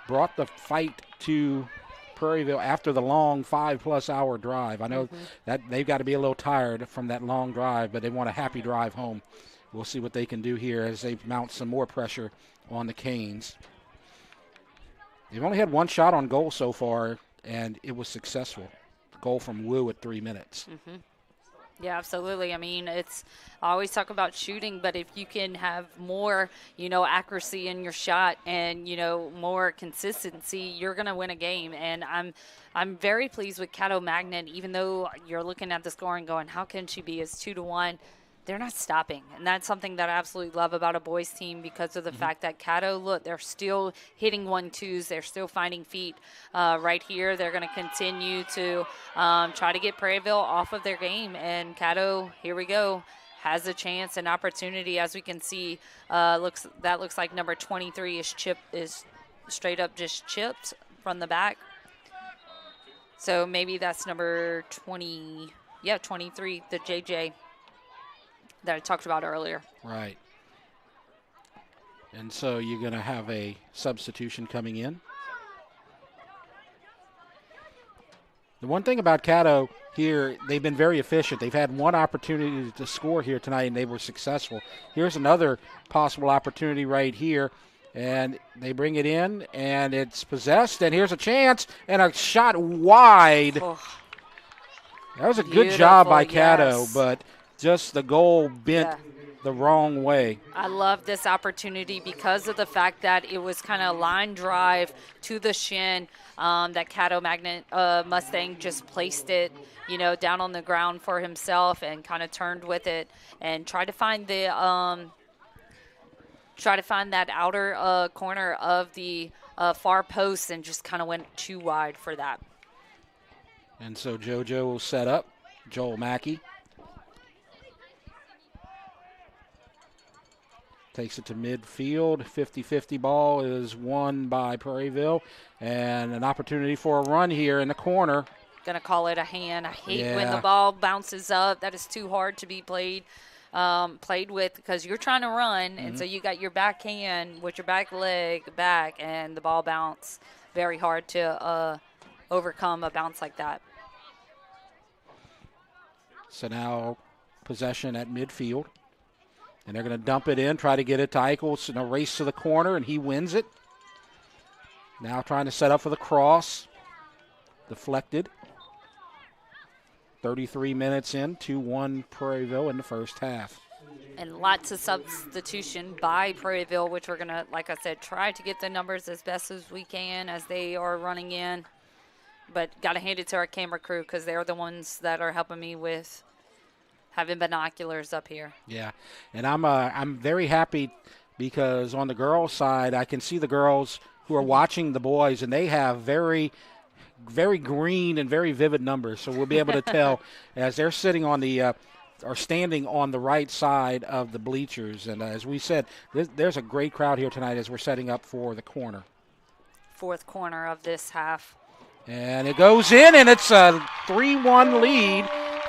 brought the fight to Prairieville after the long 5+ hour drive. I know that they've got to be a little tired from that long drive, but they want a happy drive home. We'll see what they can do here as they mount some more pressure on the Canes. They've only had one shot on goal so far, and it was successful. Goal from Wu at 3 minutes. Yeah, absolutely. I mean, I always talk about shooting, but if you can have more, accuracy in your shot and, more consistency, you're going to win a game. And I'm very pleased with Caddo Magnet, even though you're looking at the score and going, how can she be? It's 2-1. They're not stopping. And that's something that I absolutely love about a boys team because of the fact that Caddo, look, they're still hitting 1-2s. They're still finding feet right here. They're going to continue to try to get Prairieville off of their game. And Caddo, here we go, has a chance, an opportunity. As we can see, looks like number 23 is straight up just chipped from the back. So maybe that's number 23, the JJ. That I talked about earlier. Right. And so you're going to have a substitution coming in. The one thing about Caddo here, they've been very efficient. They've had one opportunity to score here tonight, and they were successful. Here's another possible opportunity right here, and they bring it in, and it's possessed, and here's a chance, and a shot wide. Oh. That was a good job by Caddo, but just the goal bent the wrong way. I love this opportunity because of the fact that it was kind of a line drive to the shin that Caddo Magnet Mustang just placed it, down on the ground for himself and kind of turned with it and tried to find the that outer corner of the far post and just kind of went too wide for that. And so JoJo will set up. Joel Mackey takes it to midfield. 50-50 ball is won by Prairieville. And an opportunity for a run here in the corner. Going to call it a hand. I hate when the ball bounces up. That is too hard to be played with because you're trying to run. And so you got your back hand with your back leg back and the ball bounce. Very hard to overcome a bounce like that. So now possession at midfield. And they're going to dump it in, try to get it to Eichels in a race to the corner, and he wins it. Now trying to set up for the cross. Deflected. 33 minutes in, 2-1 Prairieville in the first half. And lots of substitution by Prairieville, which we're going to, like I said, try to get the numbers as best as we can as they are running in. But got to hand it to our camera crew because they're the ones that are helping me with having binoculars up here. Yeah, and I'm very happy because on the girls' side, I can see the girls who are watching the boys, and they have very green and very vivid numbers. So we'll be able to tell as they're sitting on the or standing on the right side of the bleachers. And as we said, there's a great crowd here tonight as we're setting up for the corner. Fourth corner of this half. And it goes in, and it's a 3-1 lead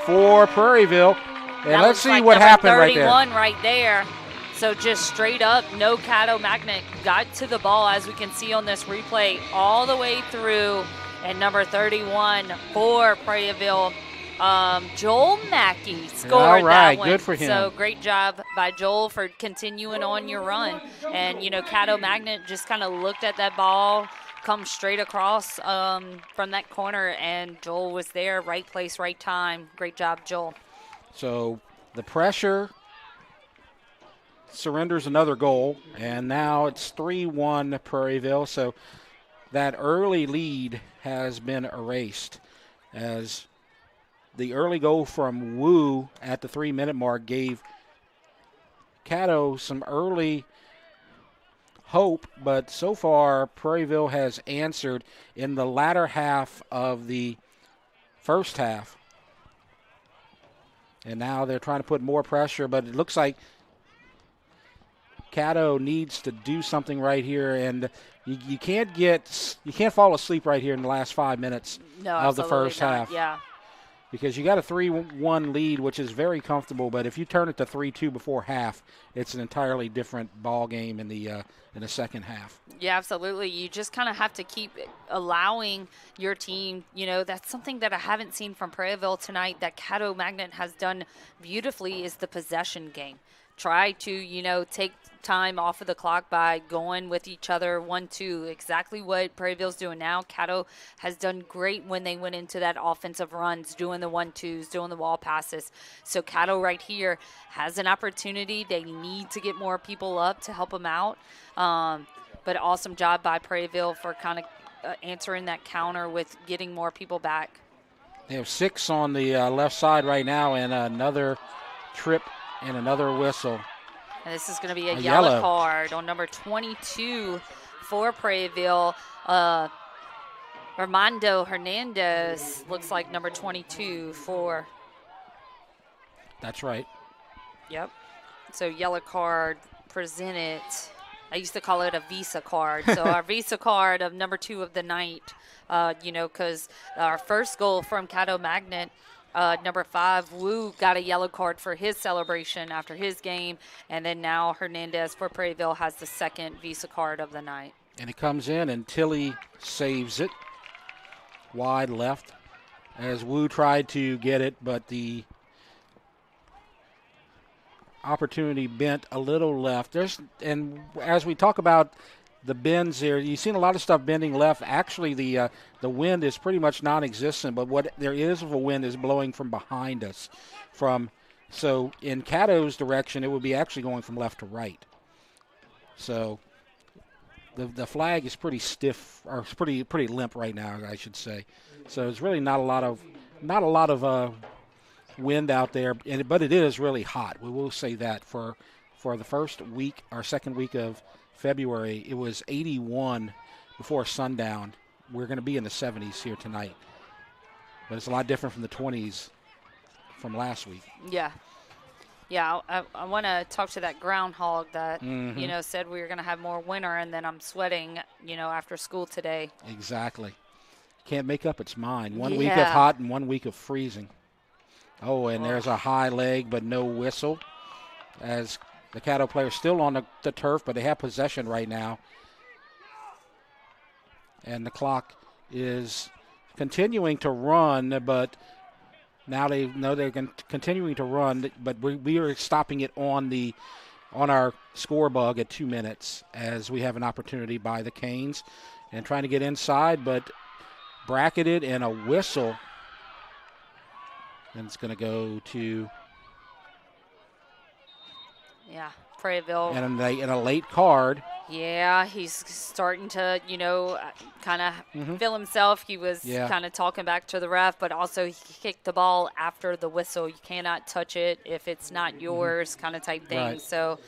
for Prairieville. And that let's see like what happened right there. 31 right there. So just straight up, no Caddo Magnet got to the ball, as we can see on this replay, all the way through. And number 31 for Prairieville, Joel Mackey scored that one. Good for him. So great job by Joel for continuing on your run. And, Caddo Magnet just kind of looked at that ball, come straight across from that corner, and Joel was there, right place, right time. Great job, Joel. So the pressure surrenders another goal, and now it's 3-1 Prairieville. So that early lead has been erased as the early goal from Wu at the 3-minute mark gave Caddo some early hope, but so far Prairieville has answered in the latter half of the first half. And now they're trying to put more pressure, but it looks like Caddo needs to do something right here, and you can't fall asleep right here in the last 5 minutes of the first half. Yeah. Because you got a 3-1 lead, which is very comfortable, but if you turn it to 3-2 before half, it's an entirely different ball game in the second half. Yeah, absolutely. You just kind of have to keep allowing your team, that's something that I haven't seen from Prairieville tonight that Caddo Magnet has done beautifully is the possession game. Try to, take time off of the clock by going with each other 1-2. Exactly what Prairieville's doing now. Caddo has done great when they went into that offensive runs, doing the 1-2s, doing the wall passes. So Caddo right here has an opportunity. They need to get more people up to help them out. But awesome job by Prairieville for kind of answering that counter with getting more people back. They have 6 on the left side right now, and another trip and another whistle. And this is going to be a yellow card on number 22 for Prairieville. Armando Hernandez looks like number 22 for. That's right. Yep. So yellow card presented. I used to call it a Visa card. So our Visa card of number 2 of the night, because our first goal from Caddo Magnet, number 5, Wu, got a yellow card for his celebration after his game. And then now Hernandez for Prairieville has the second Visa card of the night. And it comes in, and Tilly saves it wide left as Wu tried to get it, but the opportunity bent a little left. And as we talk about the bends here, you've seen a lot of stuff bending left. Actually, the wind is pretty much non-existent, but what there is of a wind is blowing from behind us. So in Caddo's direction, it would be actually going from left to right. So the flag is pretty stiff, or pretty limp right now, I should say. So there's really not a lot of wind out there, but it is really hot. We will say that for the first week or second week of February, it was 81 before sundown. We're going to be in the 70s here tonight, but it's a lot different from the 20s from last week. Yeah. I want to talk to that groundhog that said we were going to have more winter, and then I'm sweating after school today. Exactly. Can't make up its mind. One week of hot and 1 week of freezing. Oh, and there's a high leg but no whistle as the Caddo players still on the turf, but they have possession right now. And the clock is continuing to run, but now they know they're continuing to run, but we are stopping it on our score bug at 2 minutes as we have an opportunity by the Canes and trying to get inside, but bracketed and a whistle. And it's going to go to Prairieville. And a late card. Yeah, he's starting to, kind of feel himself. He was kind of talking back to the ref, but also he kicked the ball after the whistle. You cannot touch it if it's not yours, kind of type thing. Right. So,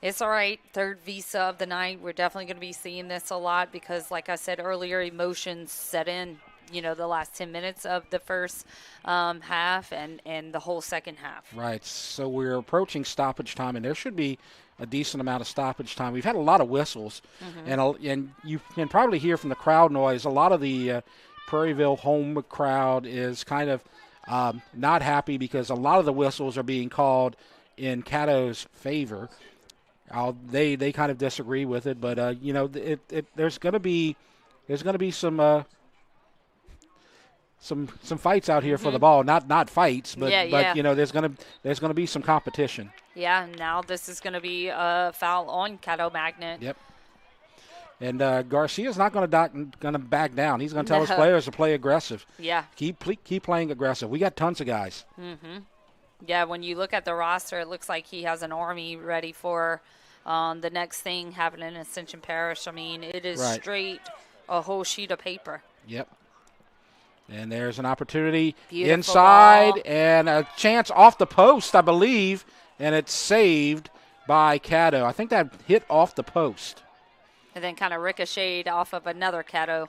It's all right. Third visa of the night. We're definitely going to be seeing this a lot because, like I said earlier, emotions set in, the last 10 minutes of the first half and the whole second half. Right. So we're approaching stoppage time, and there should be a decent amount of stoppage time. We've had a lot of whistles, and you can probably hear from the crowd noise, a lot of the Prairieville home crowd is kind of not happy because a lot of the whistles are being called in CADDO's favor. They kind of disagree with it, but there's going to be some fights out here for the ball. Not fights, but there's going to be some competition. Yeah, now this is going to be a foul on CADDO Magnet. Yep. And Garcia's not going to back down. He's going to tell his players to play aggressive. Yeah. Keep playing aggressive. We got tons of guys. Yeah, when you look at the roster, it looks like he has an army ready for the next thing happening in Ascension Parish. I mean, it is straight a whole sheet of paper. Yep. And there's an opportunity Beautiful inside ball. And a chance off the post, I believe, and it's saved by CADDO. I think that hit off the post. And then kind of ricocheted off of another CADDO.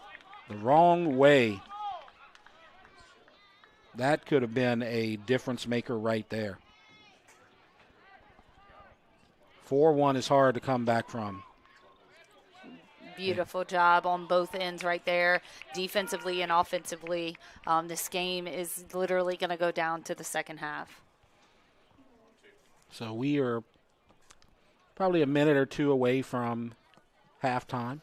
The wrong way. That could have been a difference maker right there. 4-1 is hard to come back from. Beautiful job on both ends right there, defensively and offensively. This game is literally going to go down to the second half. So we are probably a minute or two away from halftime.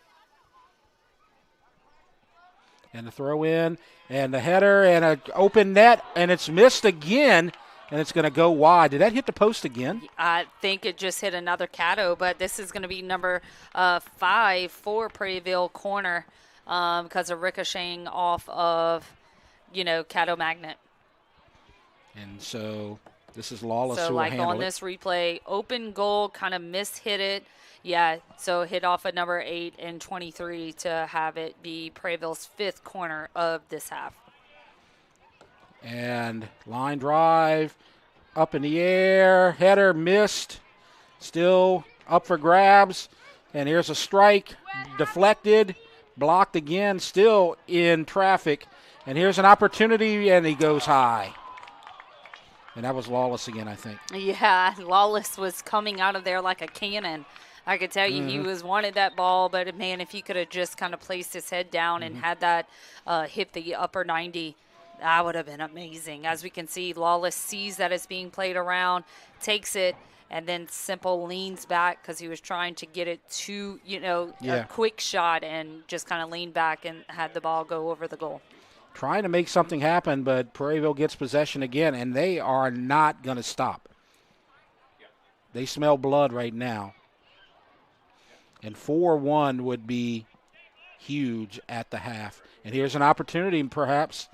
And the throw in, and the header, and an open net, and it's missed again, and it's going to go wide. Did that hit the post again? I think it just hit another CADDO, but this is going to be number 5 for Prairieville corner because of ricocheting off of, CADDO Magnet. And so this is Lawless so who will like handle on it. this replay, open goal, kind of hit it. Yeah, so hit off at number 8 and 23 to have it be Prairieville's 5th corner of this half. And line drive, up in the air, header missed, still up for grabs. And here's a strike, deflected, blocked again, still in traffic. And here's an opportunity, and he goes high. And that was Lawless again, I think. Yeah, Lawless was coming out of there like a cannon. I could tell you he wanted that ball, but, man, if he could have just kind of placed his head down and had that hit the upper 90, that would have been amazing. As we can see, Lawless sees that it's being played around, takes it, and then Simple leans back because he was trying to get it to, a quick shot and just kind of leaned back and had the ball go over the goal. Trying to make something happen, but Prairieville gets possession again, and they are not going to stop. They smell blood right now. And 4-1 would be huge at the half. And here's an opportunity, perhaps,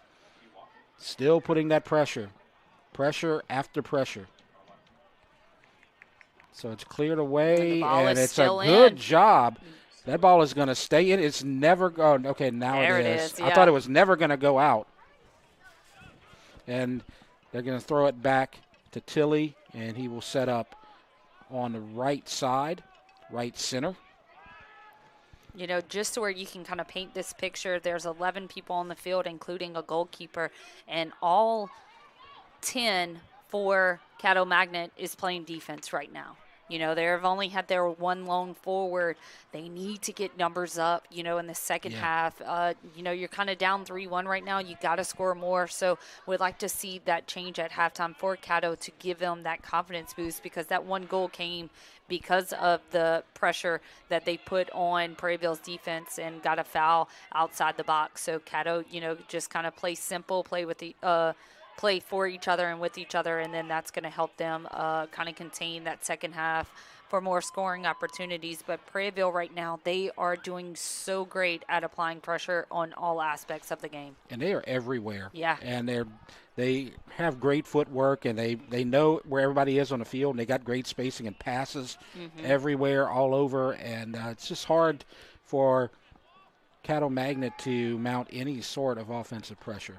still putting that pressure after pressure. So it's cleared away, and it's a good job. That ball is going to stay in. It's never going. Okay, now it is. Yeah. I thought it was never going to go out. And they're going to throw it back to Tilly, and he will set up on the right side, right center. Just so where you can kind of paint this picture, there's 11 people on the field, including a goalkeeper, and all 10 for CADDO Magnet is playing defense right now. They've only had their one lone forward. They need to get numbers up, in the second half. You're kind of down 3-1 right now. You got to score more. So we'd like to see that change at halftime for CADDO to give them that confidence boost because that one goal came because of the pressure that they put on Prairieville's defense and got a foul outside the box. So CADDO, just kind of play simple, play for each other and with each other, and then that's going to help them kind of contain that second half for more scoring opportunities. But Prairieville right now, they are doing so great at applying pressure on all aspects of the game. And they are everywhere. Yeah. And they have great footwork, and they know where everybody is on the field, and they got great spacing and passes everywhere, all over. And it's just hard for CADDO Magnet to mount any sort of offensive pressure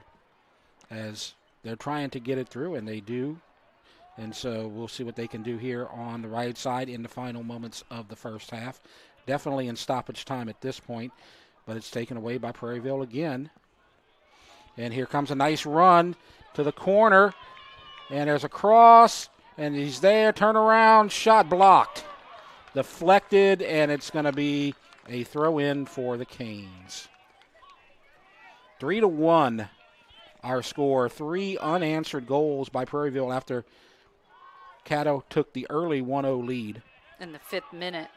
as they're trying to get it through, and they do. And so we'll see what they can do here on the right side in the final moments of the first half. Definitely in stoppage time at this point, but it's taken away by Prairieville again. And here comes a nice run to the corner. And there's a cross, and he's there, turn around, shot blocked. Deflected, and it's going to be a throw-in for the Canes. 3-1, our score. 3 unanswered goals by Prairieville after CADDO took the early 1-0 lead. In the 5th minute.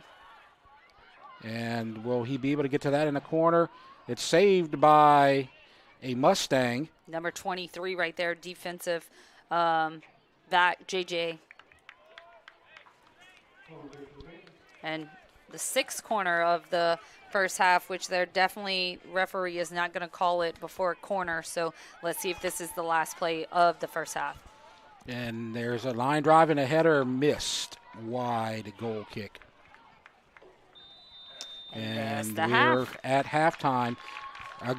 And will he be able to get to that in the corner? It's saved by a Mustang. Number 23 right there, defensive back, JJ. And the 6th corner of the first half, which they're definitely, referee is not going to call it before a corner. So let's see if this is the last play of the first half. And there's a line drive and a header missed. Wide goal kick. And we're at halftime. A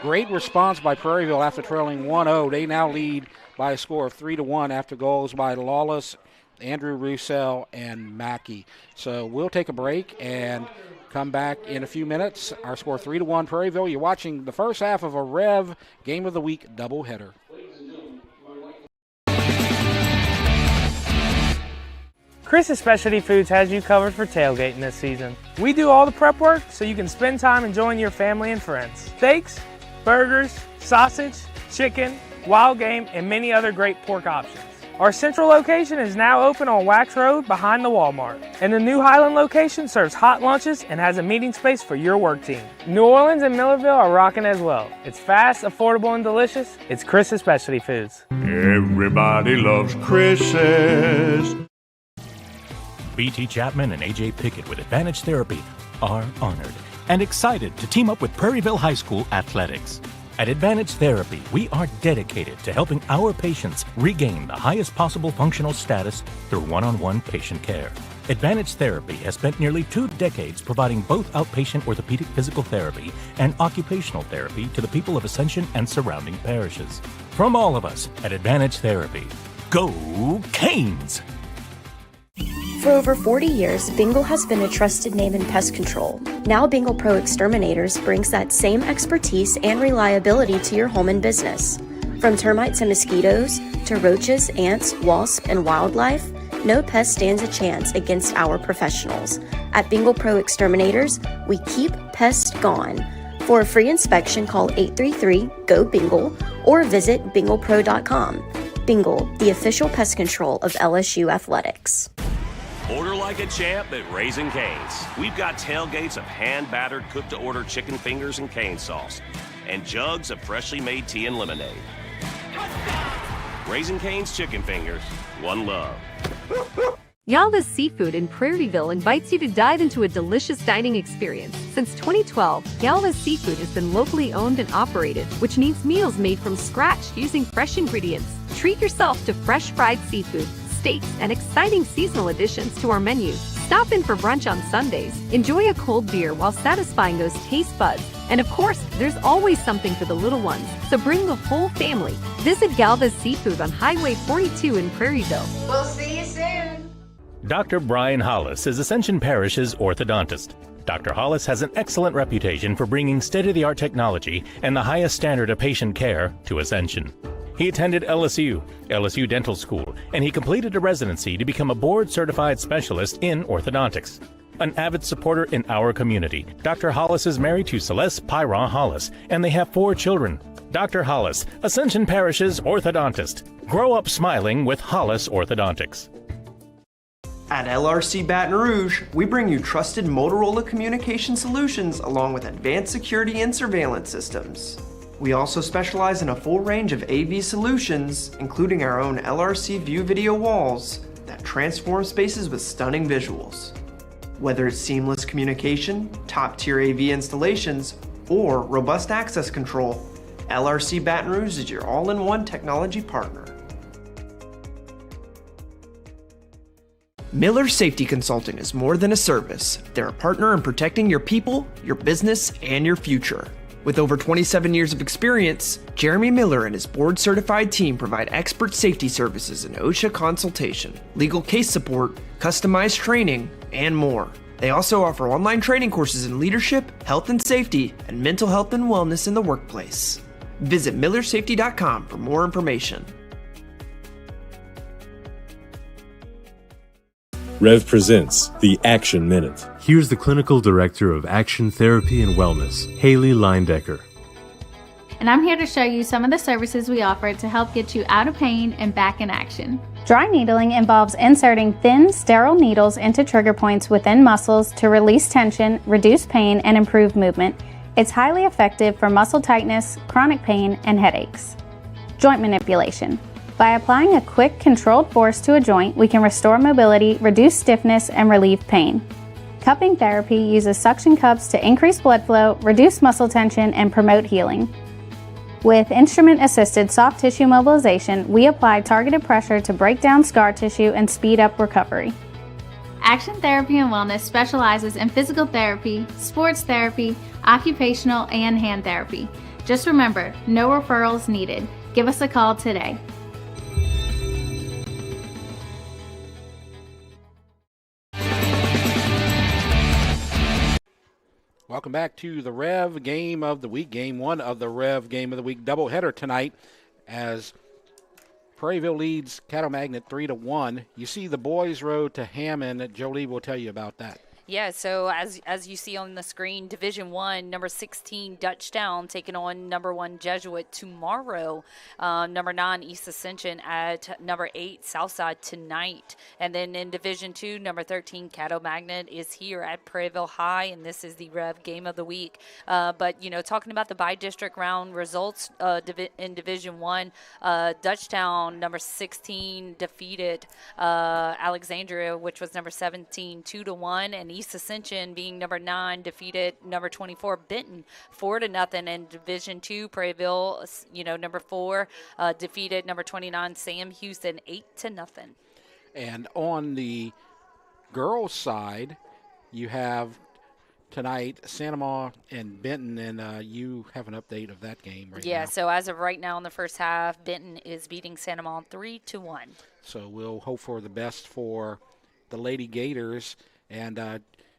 great response by Prairieville after trailing 1-0. They now lead by a score of 3-1 after goals by Lawless, Andrew Roussel, and Mackey. So we'll take a break and come back in a few minutes. Our score 3-1 Prairieville. You're watching the first half of a Rev Game of the Week doubleheader. Chris's Specialty Foods has you covered for tailgating this season. We do all the prep work so you can spend time enjoying your family and friends. Steaks, burgers, sausage, chicken, wild game, and many other great pork options. Our central location is now open on Wax Road behind the Walmart. And the new Highland location serves hot lunches and has a meeting space for your work team. New Orleans and Millerville are rocking as well. It's fast, affordable, and delicious. It's Chris's Specialty Foods. Everybody loves Chris's. BT Chapman and AJ Pickett with Advantage Therapy are honored and excited to team up with Prairieville High School Athletics. At Advantage Therapy, we are dedicated to helping our patients regain the highest possible functional status through one-on-one patient care. Advantage Therapy has spent nearly 2 decades providing both outpatient orthopedic physical therapy and occupational therapy to the people of Ascension and surrounding parishes. From all of us at Advantage Therapy, go Canes! For over 40 years, Bingle has been a trusted name in pest control. Now Bingle Pro Exterminators brings that same expertise and reliability to your home and business. From termites and mosquitoes, to roaches, ants, wasps, and wildlife, no pest stands a chance against our professionals. At Bingle Pro Exterminators, we keep pests gone. For a free inspection, call 833-GO-BINGLE or visit binglepro.com. Bingle, the official pest control of LSU Athletics. Order like a champ at Raising Cane's. We've got tailgates of hand-battered, cooked-to-order chicken fingers and cane sauce, and jugs of freshly made tea and lemonade. Raising Cane's Chicken Fingers, one love. Yalva's Seafood in Prairieville invites you to dive into a delicious dining experience. Since 2012, Yalva's Seafood has been locally owned and operated, which means meals made from scratch using fresh ingredients. Treat yourself to fresh fried seafood, steaks, and exciting seasonal additions to our menu. Stop in for brunch on Sundays. Enjoy a cold beer while satisfying those taste buds. And of course, there's always something for the little ones, so bring the whole family. Visit Galva's Seafood on Highway 42 in Prairieville. We'll see you soon. Dr. Brian Hollis is Ascension Parish's orthodontist. Dr. Hollis has an excellent reputation for bringing state-of-the-art technology and the highest standard of patient care to Ascension. He attended LSU Dental School, and he completed a residency to become a board-certified specialist in orthodontics. An avid supporter in our community, Dr. Hollis is married to Celeste Pyron Hollis, and they have 4 children. Dr. Hollis, Ascension Parish's orthodontist. Grow up smiling with Hollis Orthodontics. At LRC Baton Rouge, we bring you trusted Motorola communication solutions along with advanced security and surveillance systems. We also specialize in a full range of AV solutions, including our own LRC View video walls that transform spaces with stunning visuals. Whether it's seamless communication, top-tier AV installations, or robust access control, LRC Baton Rouge is your all-in-one technology partner. Miller Safety Consulting is more than a service. They're a partner in protecting your people, your business, and your future. With over 27 years of experience, Jeremy Miller and his board-certified team provide expert safety services in OSHA consultation, legal case support, customized training, and more. They also offer online training courses in leadership, health and safety, and mental health and wellness in the workplace. Visit millersafety.com for more information. Rev presents the Action Minute. Here's the Clinical Director of Action Therapy and Wellness, Haley Leindecker. And I'm here to show you some of the services we offer to help get you out of pain and back in action. Dry needling involves inserting thin, sterile needles into trigger points within muscles to release tension, reduce pain, and improve movement. It's highly effective for muscle tightness, chronic pain, and headaches. Joint manipulation. By applying a quick, controlled force to a joint, we can restore mobility, reduce stiffness, and relieve pain. Cupping therapy uses suction cups to increase blood flow, reduce muscle tension, and promote healing. With instrument-assisted soft tissue mobilization, we apply targeted pressure to break down scar tissue and speed up recovery. Action Therapy and Wellness specializes in physical therapy, sports therapy, occupational, and hand therapy. Just remember, no referrals needed. Give us a call today. Welcome back to the Rev Game of the Week, Game 1 of the Rev Game of the Week doubleheader tonight as Prairieville leads Caddo Magnet 3-1. You see the boys' road to Hammond. Jolie will tell you about that. Yeah, so as you see on the screen, Division 1, number 16, Dutchtown, taking on number 1, Jesuit tomorrow. Number 9, East Ascension at number 8, Southside tonight. And then in Division 2, number 13, Caddo Magnet is here at Prairieville High, and this is the Rev Game of the Week. But, you know, talking about the by-district round results in Division 1, Dutchtown, number 16, defeated Alexandria, which was number 17, 2-1, and East Ascension, being number 9, defeated number 24 Benton 4-0. In Division 2, Prairieville, number 4, defeated number 29 Sam Houston 8-0. And on the girls' side, you have tonight Santa Ma and Benton, and you have an update of that game right now. Yeah, so as of right now in the first half, Benton is beating Santa Ma 3-1. So we'll hope for the best for the Lady Gators. And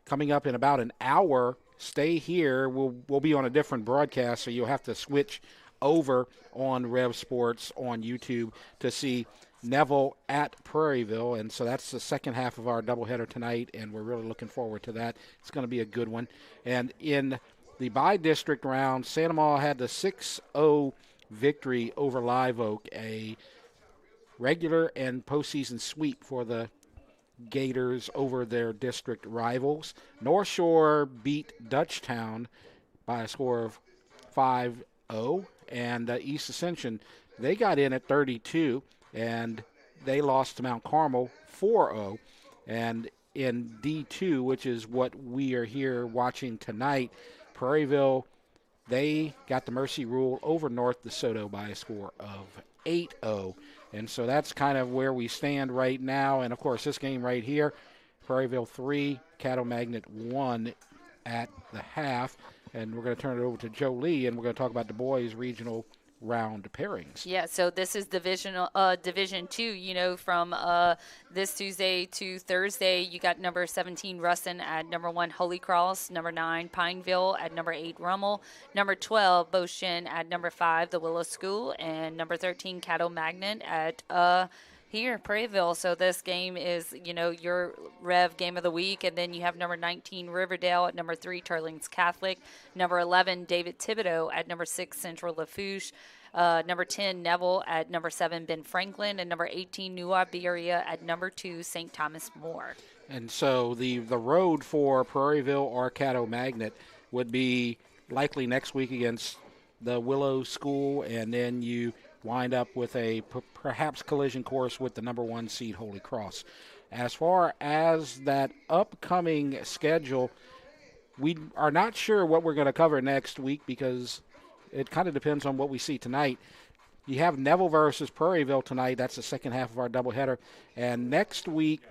coming up in about an hour, stay here. We'll be on a different broadcast, so you'll have to switch over on Rev Sports on YouTube to see Neville at Prairieville. And so that's the second half of our doubleheader tonight, and we're really looking forward to that. It's going to be a good one. And in the by-district round, Santa Ma had the 6-0 victory over Live Oak, a regular and postseason sweep for the Gators over their district rivals. North Shore beat Dutchtown by a score of 5-0, and East Ascension, they got in at 32, and they lost to Mount Carmel 4-0. And in D2, which is what we are here watching tonight, Prairieville, they got the mercy rule over North DeSoto by a score of 8-0. And so that's kind of where we stand right now. And, of course, this game right here, Prairieville 3, Caddo Magnet 1 at the half. And we're going to turn it over to Jolie, and we're going to talk about the boys' regional round pairings. Yeah, so this is Division 2, from this Tuesday to Thursday. You got number 17 Ruston at number 1 Holy Cross, number 9 Pineville at number 8 Rummel, number 12 Boshin at number 5 the Willow School, and number 13 Caddo Magnet at here, Prairieville. So this game is, your Rev Game of the Week. And then you have number 19, Riverdale at number 3, Turlings Catholic. Number 11, David Thibodeau at number 6, Central Lafourche. Number 10, Neville at number 7, Ben Franklin. And number 18, New Iberia at number 2, St. Thomas More. And so the road for Prairieville or Caddo Magnet would be likely next week against the Willow School, and then you wind up with a perhaps collision course with the number 1 seed Holy Cross. As far as that upcoming schedule, we are not sure what we're going to cover next week because it kind of depends on what we see tonight. You have Neville versus Prairieville tonight. That's the second half of our doubleheader. And next week,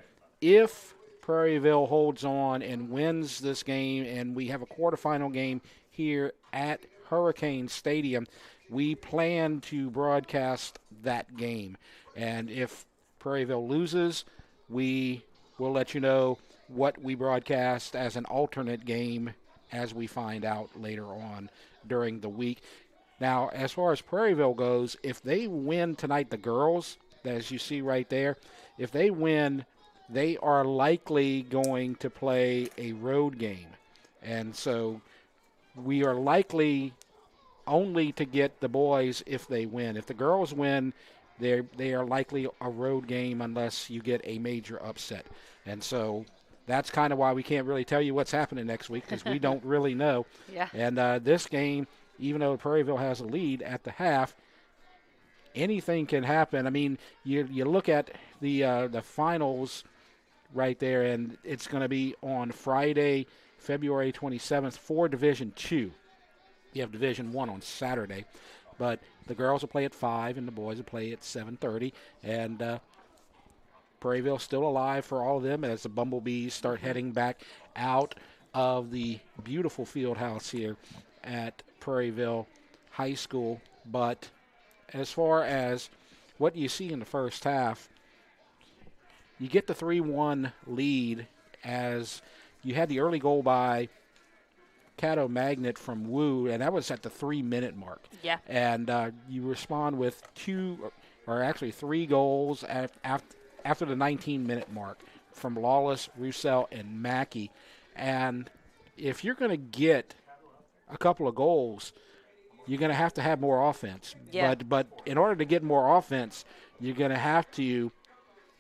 if Prairieville holds on and wins this game and we have a quarterfinal game here at Hurricane Stadium, we plan to broadcast that game. And if Prairieville loses, we will let you know what we broadcast as an alternate game as we find out later on during the week. Now, as far as Prairieville goes, if they win tonight, the girls, as you see right there, if they win, they are likely going to play a road game. And so we are likely only to get the boys if they win. If the girls win, they are likely a road game unless you get a major upset. And so that's kind of why we can't really tell you what's happening next week, because we don't really know. Yeah. And this game, even though Prairieville has a lead at the half, anything can happen. I mean, you look at the finals right there, and it's going to be on Friday, February 27th for Division II. You have Division I on Saturday, but the girls will play at 5 and the boys will play at 7:30, and Prairieville's still alive for all of them as the Bumblebees start heading back out of the beautiful field house here at Prairieville High School. But as far as what you see in the first half, you get the 3-1 lead as you had the early goal by CADDO Magnet from Wu, and that was at the 3-minute mark. Yeah. And you respond with 3 goals after the 19-minute mark from Lawless, Roussel, and Mackey. And if you're going to get a couple of goals, you're going to have more offense. Yeah. But in order to get more offense, you're going to have to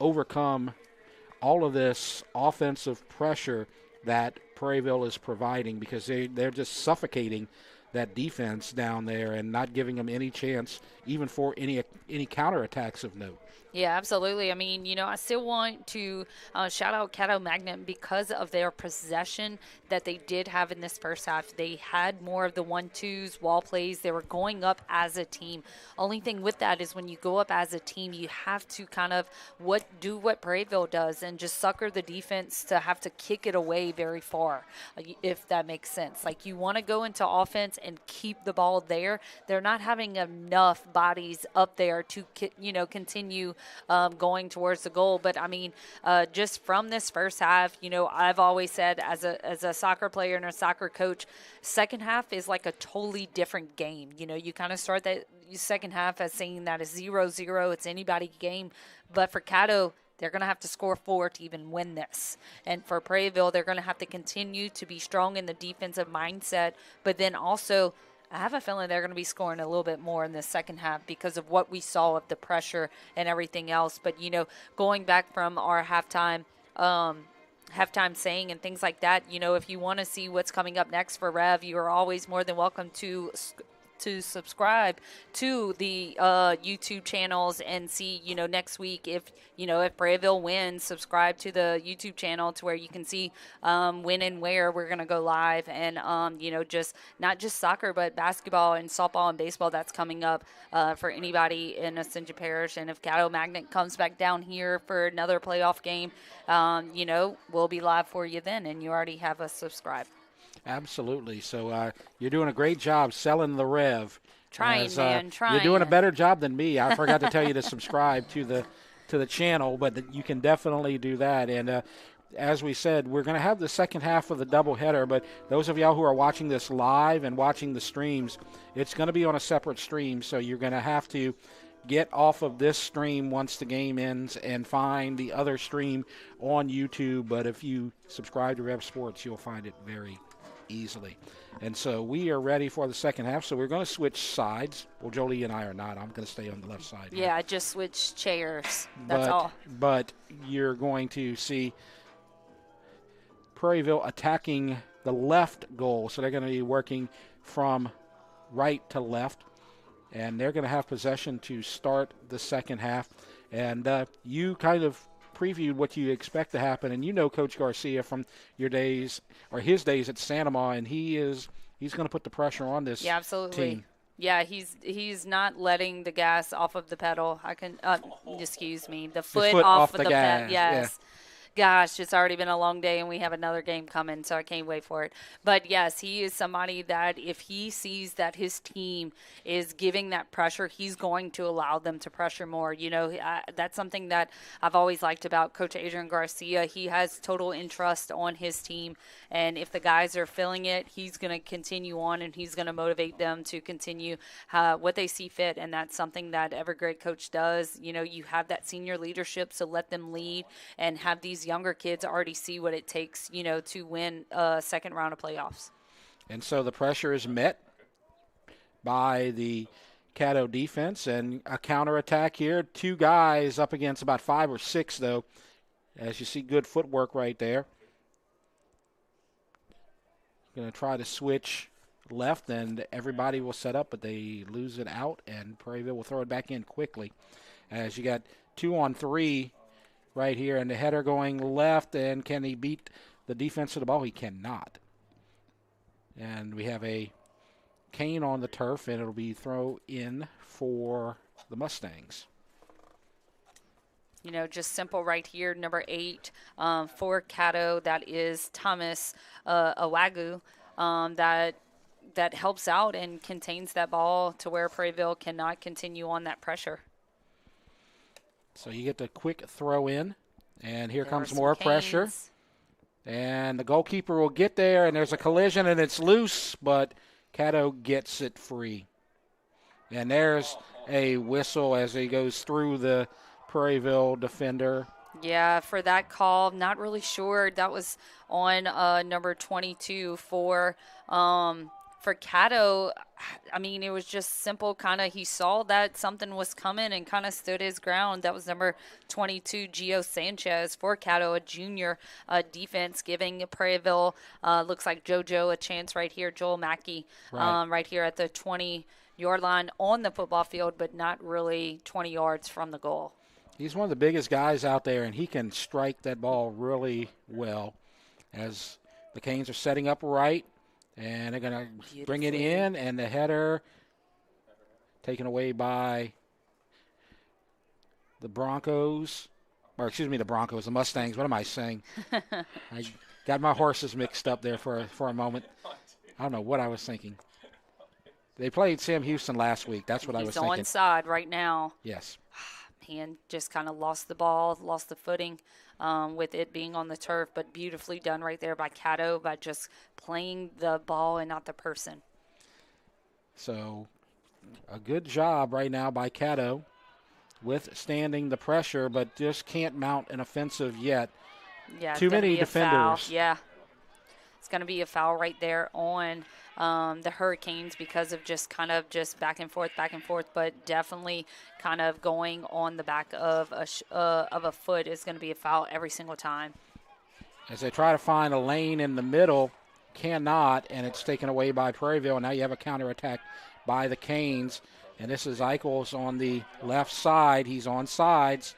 overcome all of this offensive pressure that Prairieville is providing, because they're just suffocating that defense down there and not giving them any chance even for any counterattacks of note. Yeah, absolutely. I mean, I still want to shout out CADDO Magnet because of their possession that they did have in this first half. They had more of the 1-2s, wall plays. They were going up as a team. Only thing with that is when you go up as a team, you have to kind of do what Prairieville does and just sucker the defense to have to kick it away very far, if that makes sense. Like, you want to go into offense and keep the ball there. They're not having enough bodies up there to, continue going towards the goal. But I mean, just from this first half, I've always said as a soccer player and a soccer coach, second half is like a totally different game. You kind of start that second half as saying that is 0-0. It's anybody's game. But for CADDO, they're going to have to score 4 to even win this. And for Prairieville, they're going to have to continue to be strong in the defensive mindset, but then also I have a feeling they're going to be scoring a little bit more in the second half because of what we saw of the pressure and everything else. But, going back from our halftime saying and things like that, if you want to see what's coming up next for Rev, you are always more than welcome to subscribe to the YouTube channels and see, next week if Prairieville wins, subscribe to the YouTube channel to where you can see when and where we're going to go live. And, just not just soccer, but basketball and softball and baseball that's coming up for anybody in Ascension Parish. And if CADDO Magnet comes back down here for another playoff game, we'll be live for you then, and you already have us subscribed. Absolutely. So you're doing a great job selling the Rev. Trying. You're doing a better job than me. I forgot to tell you to subscribe to the channel, but you can definitely do that. And as we said, we're going to have the second half of the doubleheader, but those of y'all who are watching this live and watching the streams, it's going to be on a separate stream, so you're going to have to get off of this stream once the game ends and find the other stream on YouTube. But if you subscribe to Rev Sports, you'll find it very easily. And so we are ready for the second half, so we're going to switch sides. Well, Jolie and I are not. I'm going to stay on the left side. Yeah, I just switched chairs. That's all. But you're going to see Prairieville attacking the left goal, so they're going to be working from right to left, and they're going to have possession to start the second half. And you kind of previewed what you expect to happen, and Coach Garcia from your days or his days at Santamar, and he's going to put the pressure on this team. Yeah, he's not letting the gas off of the pedal. The foot off of the gas. Yes. Gosh, it's already been a long day, and we have another game coming, so I can't wait for it. But, yes, he is somebody that if he sees that his team is giving that pressure, he's going to allow them to pressure more. You know, that's something that I've always liked about Coach Adrian Garcia. He has total interest on his team, and if the guys are feeling it, he's going to continue on, and he's going to motivate them to continue what they see fit, and that's something that every great coach does. You know, you have that senior leadership, so let them lead and have these younger kids already see what it takes, you know, to win a second round of playoffs. And so the pressure is met by the CADDO defense and a counterattack here. 2 guys up against about 5 or 6, though, as you see good footwork right there. Going to try to switch left, and everybody will set up, but they lose it out, and Prairieville will throw it back in quickly. As you got 2 on 3 right here, and the header going left, and can he beat the defense of the ball? He cannot. And we have a cane on the turf, and it'll be throw in for the Mustangs. You know, just simple right here, number 8 for CADDO. That is Thomas Awagu. That helps out and contains that ball to where Prairieville cannot continue on that pressure. So you get the quick throw in, and here comes more pressure. And the goalkeeper will get there, and there's a collision, and it's loose, but CADDO gets it free. And there's a whistle as he goes through the Prairieville defender. Yeah, for that call, not really sure. That was on number 22 for CADDO. I mean, it was just simple kind of he saw that something was coming and kind of stood his ground. That was number 22, Gio Sanchez for CADDO, a junior defense, giving Prairieville, looks like JoJo a chance right here, Joel Mackey, right here at the 20-yard line on the football field, but not really 20 yards from the goal. He's one of the biggest guys out there, and he can strike that ball really well as the Canes are setting up right. And they're going to bring it in, and the header taken away by the Broncos. Or, excuse me, the Broncos, the Mustangs. What am I saying? I got my horses mixed up there for a moment. I don't know what I was thinking. They played Sam Houston last week. That's what I was thinking. He's onside right now. Yes. Man, just kind of lost the ball, lost the footing. With it being on the turf, but beautifully done right there by CADDO by just playing the ball and not the person. So a good job right now by CADDO withstanding the pressure, but just can't mount an offensive yet. Yeah, too many defenders. Yeah, it's going to be a foul right there on the Hurricanes because of just kind of just back and forth, but definitely kind of going on the back of a foot is going to be a foul every single time. As they try to find a lane in the middle, cannot, and it's taken away by Prairieville. Now you have a counterattack by the Canes, and this is Eichels on the left side. He's on sides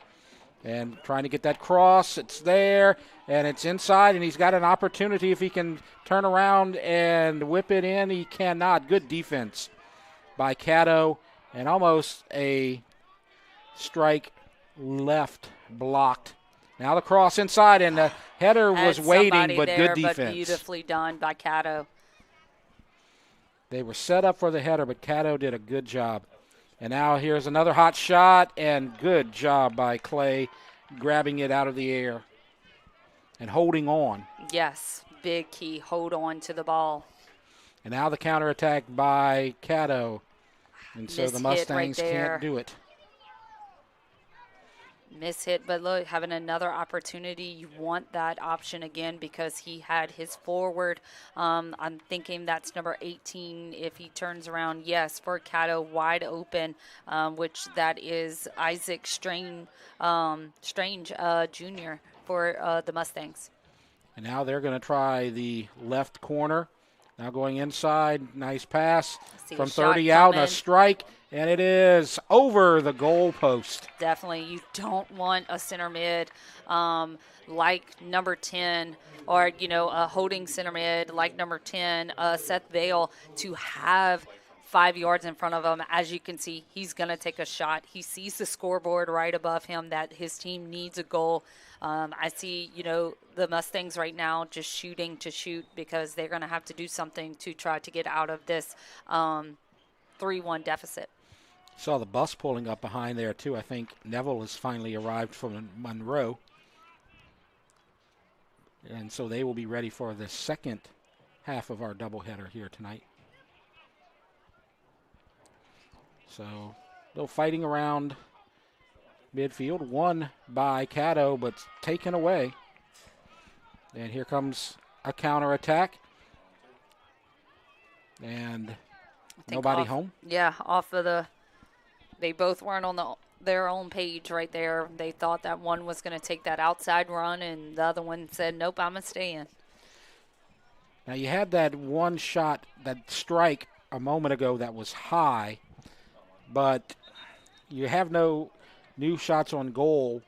and trying to get that cross. It's there, and it's inside, and he's got an opportunity if he can turn around and whip it in. He cannot. Good defense by CADDO, and almost a strike left blocked. Now the cross inside, and the header was waiting, but good defense. But beautifully done by CADDO. They were set up for the header, but CADDO did a good job. And now here's another hot shot, and good job by Clay grabbing it out of the air and holding on. Yes, big key, hold on to the ball. And now the counterattack by CADDO. And so the Mustangs can't do it. Miss hit, but look, having another opportunity, you want that option again because he had his forward. I'm thinking that's number 18 if he turns around. Yes, for CADDO, wide open, which that is Isaac Strange Jr. for the Mustangs. And now they're going to try the left corner. Now going inside, nice pass from 30 out, and a strike, and it is over the goal post. Definitely, you don't want a center mid like number 10 or, a holding center mid like number 10, Seth Vale, to have 5 yards in front of him. As you can see, he's going to take a shot. He sees the scoreboard right above him that his team needs a goal. I see, the Mustangs right now just shooting to shoot because they're going to have to do something to try to get out of this 3-1 deficit. Saw the bus pulling up behind there, too. I think Neville has finally arrived from Monroe. And so they will be ready for the second half of our doubleheader here tonight. So, a little fighting around midfield. Won by CADDO, but taken away. And here comes a counterattack. And nobody home. Yeah, off of they both weren't on their own page right there. They thought that one was going to take that outside run, and the other one said, nope, I'm going to stay in. Now, you had that one shot, that strike a moment ago that was high, but you have no new shots on goal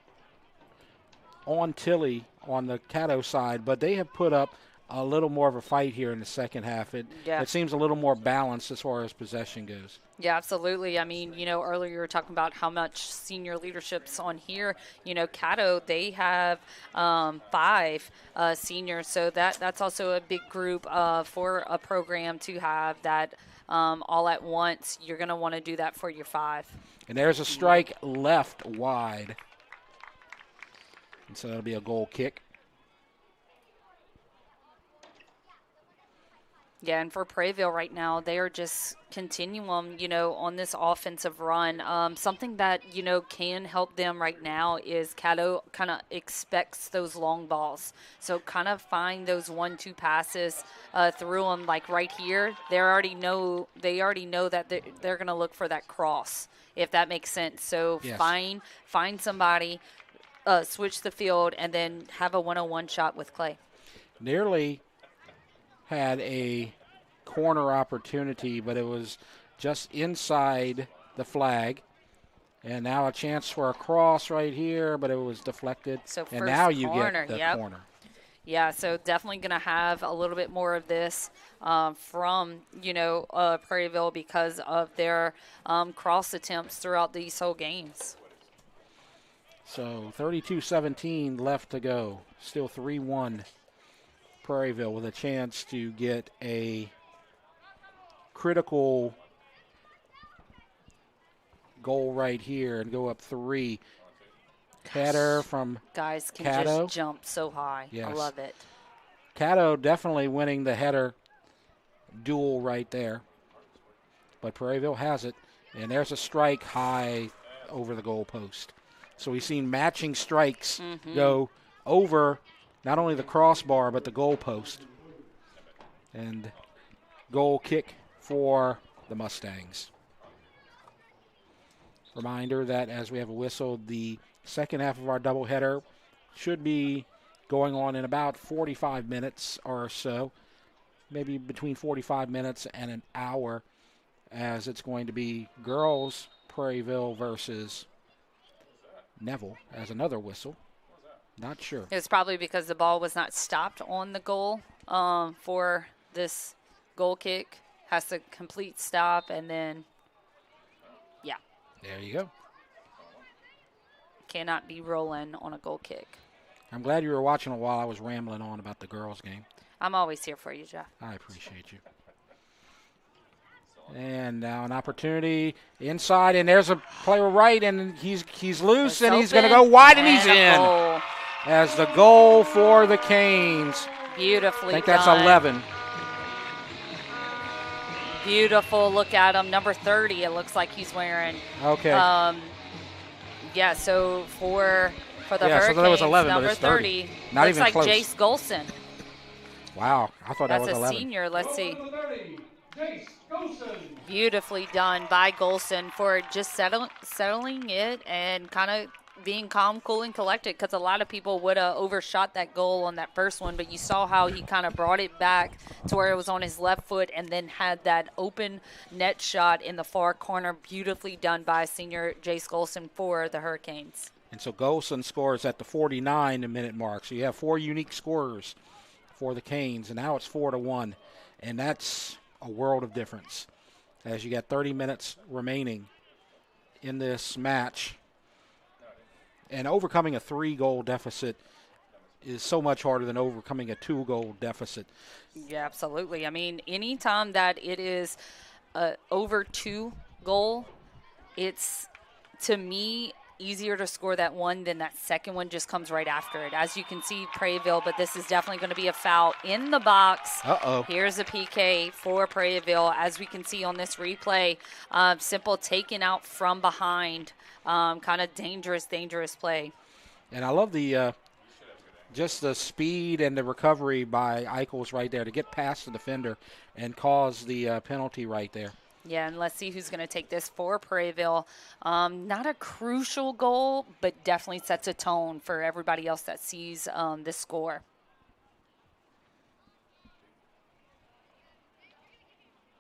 on Tilly on the CADDO side, but they have put up a little more of a fight here in the second half. It seems a little more balanced as far as possession goes. Yeah, absolutely. I mean, earlier you were talking about how much senior leadership's on here. CADDO, they have 5 seniors, so that's also a big group for a program to have that all at once. You're going to want to do that for your 5. And there's a strike left wide. And so that'll be a goal kick. Yeah, and for Prairieville right now, they are just continuum, on this offensive run. Something that, can help them right now is CADDO kind of expects those long balls. So kind of find those 1-2 passes through them, like right here. They already know that they're going to look for that cross, if that makes sense. So yes. Find somebody, switch the field, and then have a 1-on-1 shot with Clay. Nearly had a corner opportunity, but it was just inside the flag. And now a chance for a cross right here, but it was deflected. So and now you corner, get the corner. Yeah, so definitely going to have a little bit more of this from, Prairieville because of their cross attempts throughout these whole games. So 32-17 left to go. Still 3-1. Prairieville with a chance to get a critical goal right here and go up 3. Header from guys can CADDO. Just jump so high. Yes. I love it. CADDO definitely winning the header duel right there. But Prairieville has it. And there's a strike high over the goal post. So we've seen matching strikes go over not only the crossbar, but the goal post. And goal kick for the Mustangs. Reminder that as we have a whistle, the second half of our doubleheader should be going on in about 45 minutes or so. Maybe between 45 minutes and an hour, as it's going to be girls Prairieville versus Neville as another whistle. Not sure. It's probably because the ball was not stopped on the goal for this goal kick. Has to complete stop, and then, yeah. There you go. Cannot be rolling on a goal kick. I'm glad you were watching while I was rambling on about the girls' game. I'm always here for you, Jeff. I appreciate you. And now an opportunity inside, and there's a player right, and he's loose, It's and he's going to open, go wide, and he's a in. goal. As the goal for the Canes. Beautifully I think done. that's 11. Beautiful. Look at him. Number 30, it looks like he's wearing. Okay. Yeah, so for the Yeah, so Hurricanes, that was 11, but number it's 30. Not looks even like close. Jace Golson. Wow, I thought That's that was a 11. senior. Let's see. Jace Golson. Beautifully done by Golson for just settling it and kind of being calm, cool, and collected, because a lot of people would have overshot that goal on that first one, but you saw how he kind of brought it back to where it was on his left foot and then had that open net shot in the far corner. Beautifully done by senior Jace Golson for the Hurricanes. And so Golson scores at the 49-minute mark. So you have 4 unique scorers for the Canes, and now it's 4-1. And that's a world of difference. as you got 30 minutes remaining in this match. And overcoming a 3-goal deficit is so much harder than overcoming a 2-goal deficit. Yeah, absolutely. I mean, anytime that it is over 2 goal, it's, to me, easier to score that one than that second one just comes right after it. As you can see, Prairieville, but this is definitely going to be a foul in the box. Uh-oh. Here's a PK for Prairieville. As we can see on this replay, simple taken out from behind, kind of dangerous play. And I love the just the speed and the recovery by Eichels right there to get past the defender and cause the penalty right there. Yeah, and let's see who's going to take this for Prairieville. Not a crucial goal, but definitely sets a tone for everybody else that sees this score.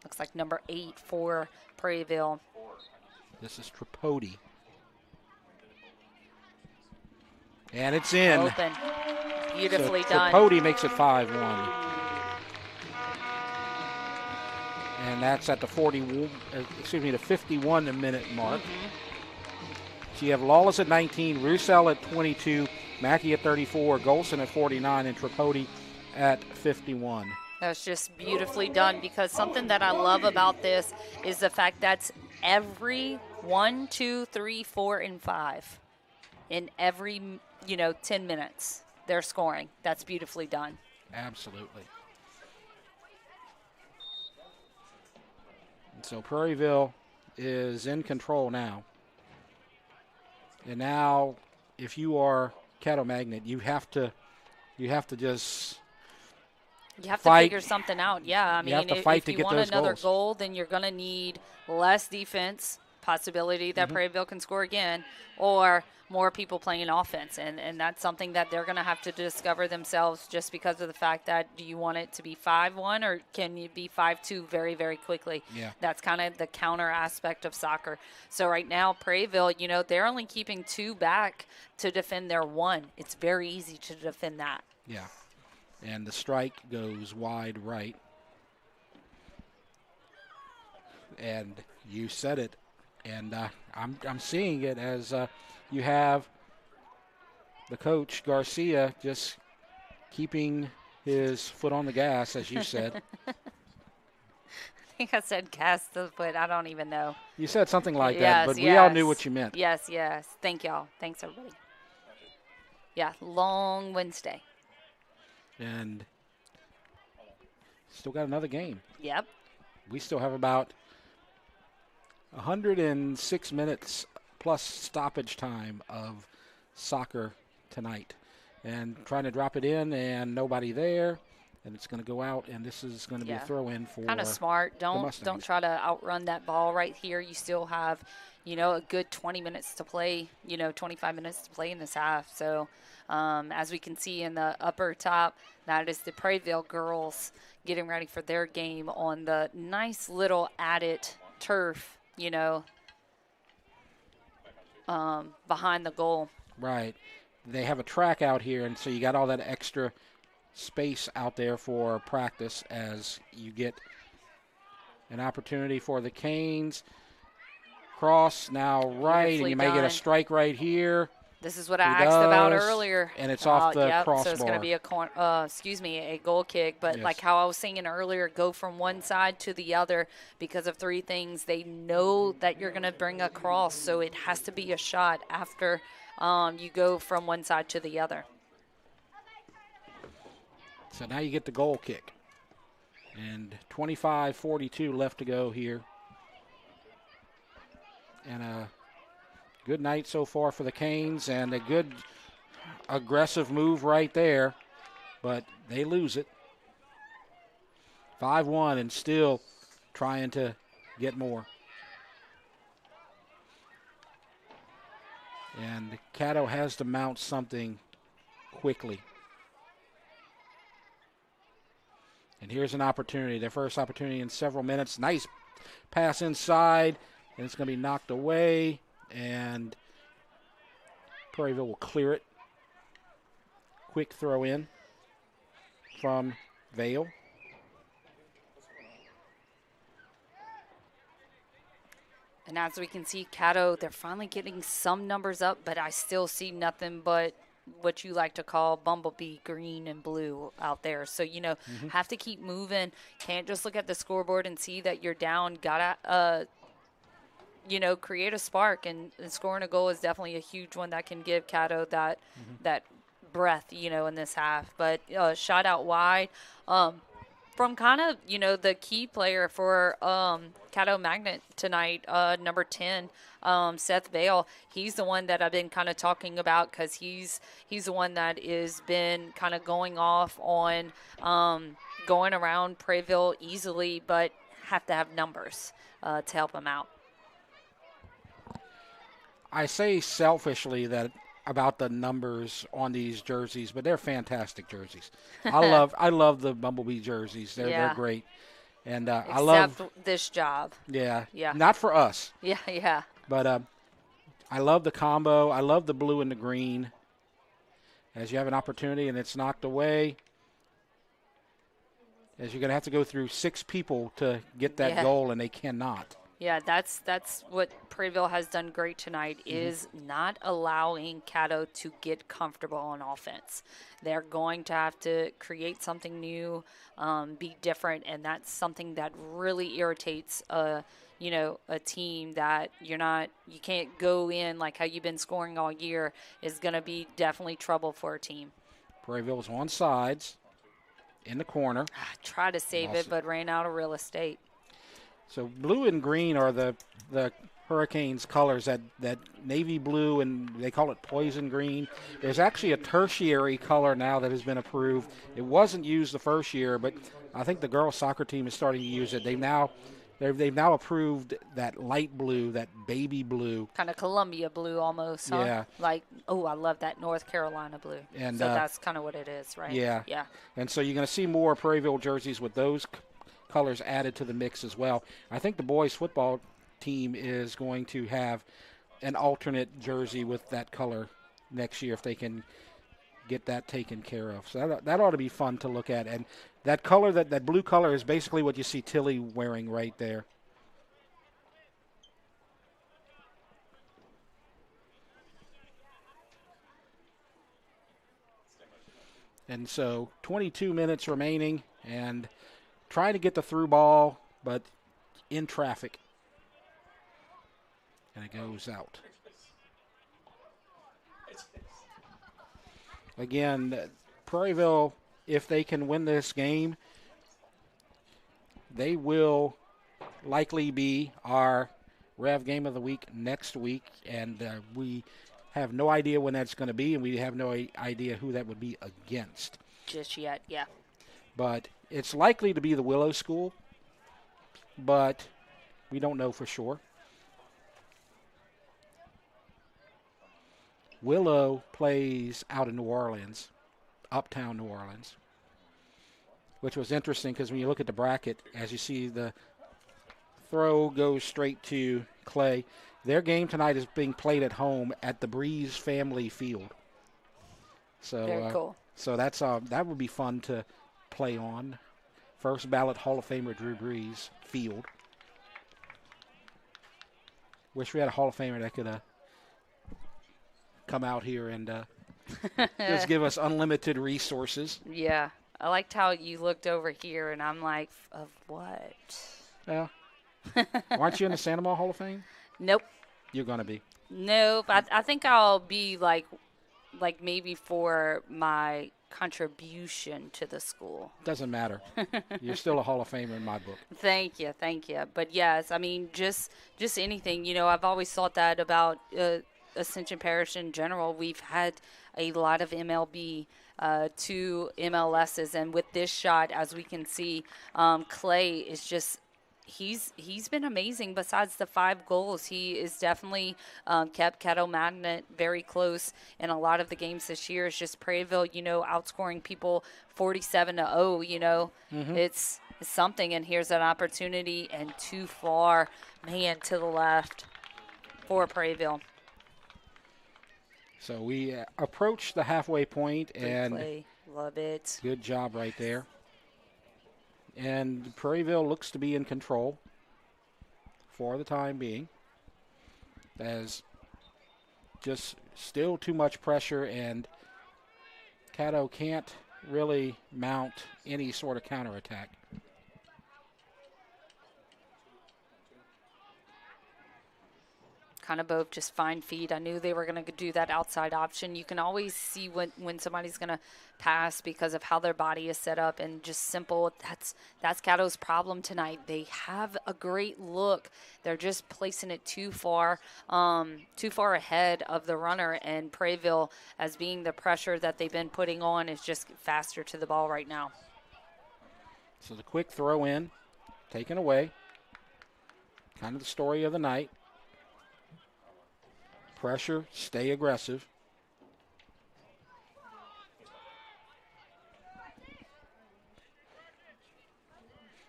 Looks like number 8 for Prairieville. This is Tripodi. And it's in. Open. Beautifully so done. Tripodi makes it 5-1. And that's at the 51-minute mark. So you have Lawless at 19, Roussel at 22, Mackey at 34, Golson at 49, and Tripodi at 51. That's just beautifully done, because something that I love about this is the fact that's every 1, 2, 3, 4, and 5 in every 10 minutes they're scoring. That's beautifully done. Absolutely. And so Prairieville is in control now. And now, if you are Caddo Magnet, you have to just fight. To figure something out. Yeah, I mean, if you want another goal, then you're going to need less defense, possibility that Prairieville can score again, or more people playing offense. And that's something that they're going to have to discover themselves, just because of the fact that, do you want it to be 5-1 or can you be 5-2 very, very quickly? Yeah. That's kind of the counter aspect of soccer. So right now, Prairieville, they're only keeping 2 back to defend their 1. It's very easy to defend that. Yeah. And the strike goes wide right. And you said it. And I'm seeing it as you have the coach, Garcia, just keeping his foot on the gas, as you said. I think I said cast the foot. I don't even know. You said something like that, but we all knew what you meant. Yes. Thank y'all. Thanks, everybody. Yeah, long Wednesday. And still got another game. Yep. We still have about 106 minutes plus stoppage time of soccer tonight. And trying to drop it in, and nobody there. And it's going to go out, and this is going to be a throw-in for kind of smart. Don't try to outrun that ball right here. You still have, a good 20 minutes to play, 25 minutes to play in this half. So as we can see in the upper top, that is the Prairieville girls getting ready for their game on the nice little added turf, behind the goal. Right. They have a track out here, and so you got all that extra space out there for practice as you get an opportunity for the Canes. Cross now right, and you may get a strike right here. This is what I asked about earlier. And it's off the crossbar. So it's going to be a goal kick. But like how I was saying earlier, go from one side to the other because of 3 things. They know that you're going to bring a cross, so it has to be a shot after you go from one side to the other. So now you get the goal kick. And 25-42 left to go here. And a good night so far for the Canes, and a good aggressive move right there, but they lose it. 5-1 and still trying to get more. And Caddo has to mount something quickly. And here's an opportunity, their first opportunity in several minutes. Nice pass inside, and it's going to be knocked away. And Prairieville will clear it. Quick throw in from Vale. And as we can see, Caddo, they're finally getting some numbers up, but I still see nothing but what you like to call bumblebee green and blue out there. So, have to keep moving. Can't just look at the scoreboard and see that you're down. Gotta, create a spark, and scoring a goal is definitely a huge one that can give Caddo that breath, in this half. But shot out wide from kind of, the key player for Caddo Magnet tonight, number 10, Seth Bale. He's the one that I've been kind of talking about because he's the one that is been kind of going off on going around Prairieville easily, but have to have numbers to help him out. I say selfishly that about the numbers on these jerseys, but they're fantastic jerseys. I love the Bumblebee jerseys. They're great. And I love this job. Yeah. Yeah. Not for us. Yeah. But I love the combo. I love the blue and the green. As you have an opportunity and it's knocked away, as you're going to have to go through 6 people to get that goal, and they cannot. Yeah, that's what Prairieville has done great tonight, is not allowing Caddo to get comfortable on offense. They're going to have to create something new, be different, and that's something that really irritates a team that you can't go in like how you've been scoring all year. Is going to be definitely trouble for a team. Prairieville's on sides in the corner. Try to save it, but ran out of real estate. So blue and green are the Hurricanes colors, that navy blue, and they call it poison green. There's actually a tertiary color now that has been approved. It wasn't used the first year, but I think the girls soccer team is starting to use it. They've now approved that light blue, that baby blue. Kind of Columbia blue almost, huh? Yeah. Like, I love that North Carolina blue. And so that's kind of what it is, right? Yeah. Yeah. And so you're going to see more Prairieville jerseys with those colors added to the mix as well. I think the boys football team is going to have an alternate jersey with that color next year if they can get that taken care of. So that ought to be fun to look at. And that color, that blue color, is basically what you see Tilly wearing right there. And so 22 minutes remaining, and trying to get the through ball, but in traffic. And it goes out. Again, Prairieville, if they can win this game, they will likely be our Rev Game of the Week next week. And we have no idea when that's going to be, and we have no idea who that would be against. Just yet, yeah. But it's likely to be the Willow School, but we don't know for sure. Willow plays out in New Orleans, uptown New Orleans, which was interesting because when you look at the bracket, as you see the throw goes straight to Clay. Their game tonight is being played at home at the Breeze Family Field. So, very cool. So that's that would be fun to play on. First ballot Hall of Famer Drew Brees Field. Wish we had a Hall of Famer that could come out here and just give us unlimited resources. Yeah. I liked how you looked over here, and I'm like, of what? Yeah. Aren't you in the Santa Maria Hall of Fame? Nope. You're going to be? Nope. I think I'll be like maybe for my contribution to the school. Doesn't matter. You're still a Hall of Famer in my book. Thank you. But yes, I mean, just anything. I've always thought that about Ascension Parish in general. We've had a lot of MLB to MLSs, and with this shot, as we can see, Clay is just. He's been amazing. Besides the 5 goals, he is definitely kept Caddo Magnet very close in a lot of the games this year. It's just Prairieville, outscoring people 47-0. It's something. And here's an opportunity, and too far, man, to the left for Prairieville. So we approach the halfway point, and play. Love it. Good job right there. And Prairieville looks to be in control for the time being. as just still too much pressure, and CADDO can't really mount any sort of counterattack. Kind of both just fine feet. I knew they were going to do that outside option. You can always see when somebody's going to pass because of how their body is set up, and just simple. That's CADDO's problem tonight. They have a great look. They're just placing it too far ahead of the runner, and Prairieville, as being the pressure that they've been putting on, is just faster to the ball right now. So the quick throw in, taken away. Kind of the story of the night. Pressure, stay aggressive.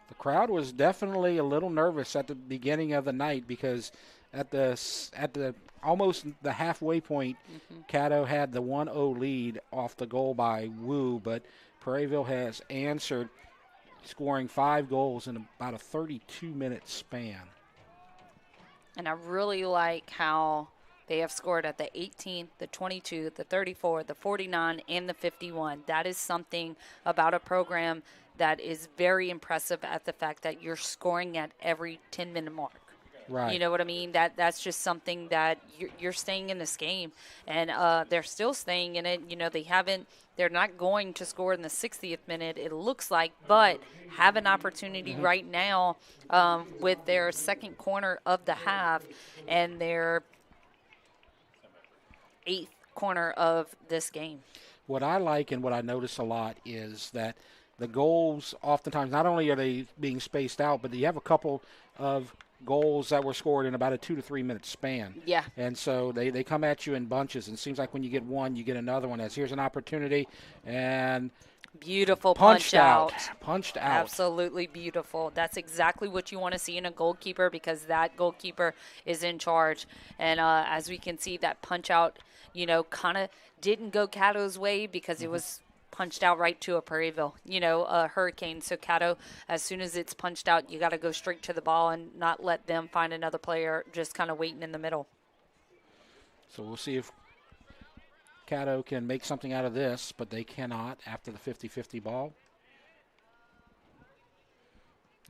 The crowd was definitely a little nervous at the beginning of the night because at the almost the halfway point, CADDO had the 1-0 lead off the goal by Wu, but Prairieville has answered, scoring 5 goals in about a 32-minute span. And I really like how they have scored at the 18, the 22, the 34, the 49, and the 51. That is something about a program that is very impressive at the fact that you're scoring at every 10-minute mark. Right. You know what I mean? That's just something that you're staying in this game, and they're still staying in it. You know, they're not going to score in the 60th minute, it looks like, but have an opportunity right now with their second corner of the half and their 8th corner of this game. What I like and what I notice a lot is that the goals oftentimes, not only are they being spaced out, but you have a couple of goals that were scored in about a 2 to 3 minute span. Yeah. And so they come at you in bunches, and it seems like when you get one, you get another one. As here's an opportunity, and beautiful punched out. Absolutely beautiful. That's exactly what you want to see in a goalkeeper, because that goalkeeper is in charge. And as we can see, that punch out, you know, kind of didn't go CADDO's way because it was punched out right to a Prairieville, you know, a Hurricane. So CADDO, as soon as it's punched out, you got to go straight to the ball and not let them find another player just kind of waiting in the middle. So we'll see if CADDO can make something out of this, but they cannot after the 50-50 ball.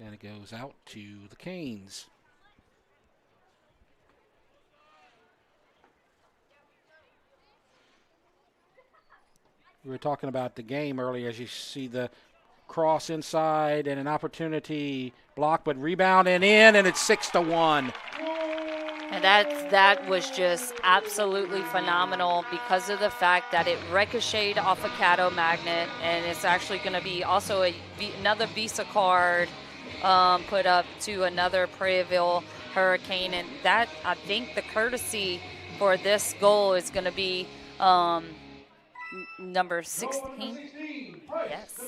And it goes out to the Canes. We were talking about the game earlier, as you see the cross inside and an opportunity block, but rebound and in, and it's 6-1. And that was just absolutely phenomenal because of the fact that it ricocheted off a CADDO magnet, and it's actually going to be also another Visa card put up to another Prairieville Hurricane. And that, I think the courtesy for this goal is going to be number 16. Yes,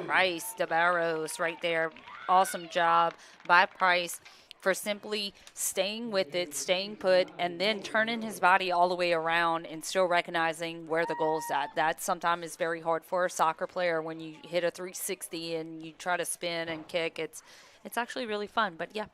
Price DeBarros right there. Awesome job by Price for simply staying with it, staying put, and then turning his body all the way around and still recognizing where the goal's at. That sometimes is very hard for a soccer player when you hit a 360 and you try to spin and kick. It's actually really fun, but yeah.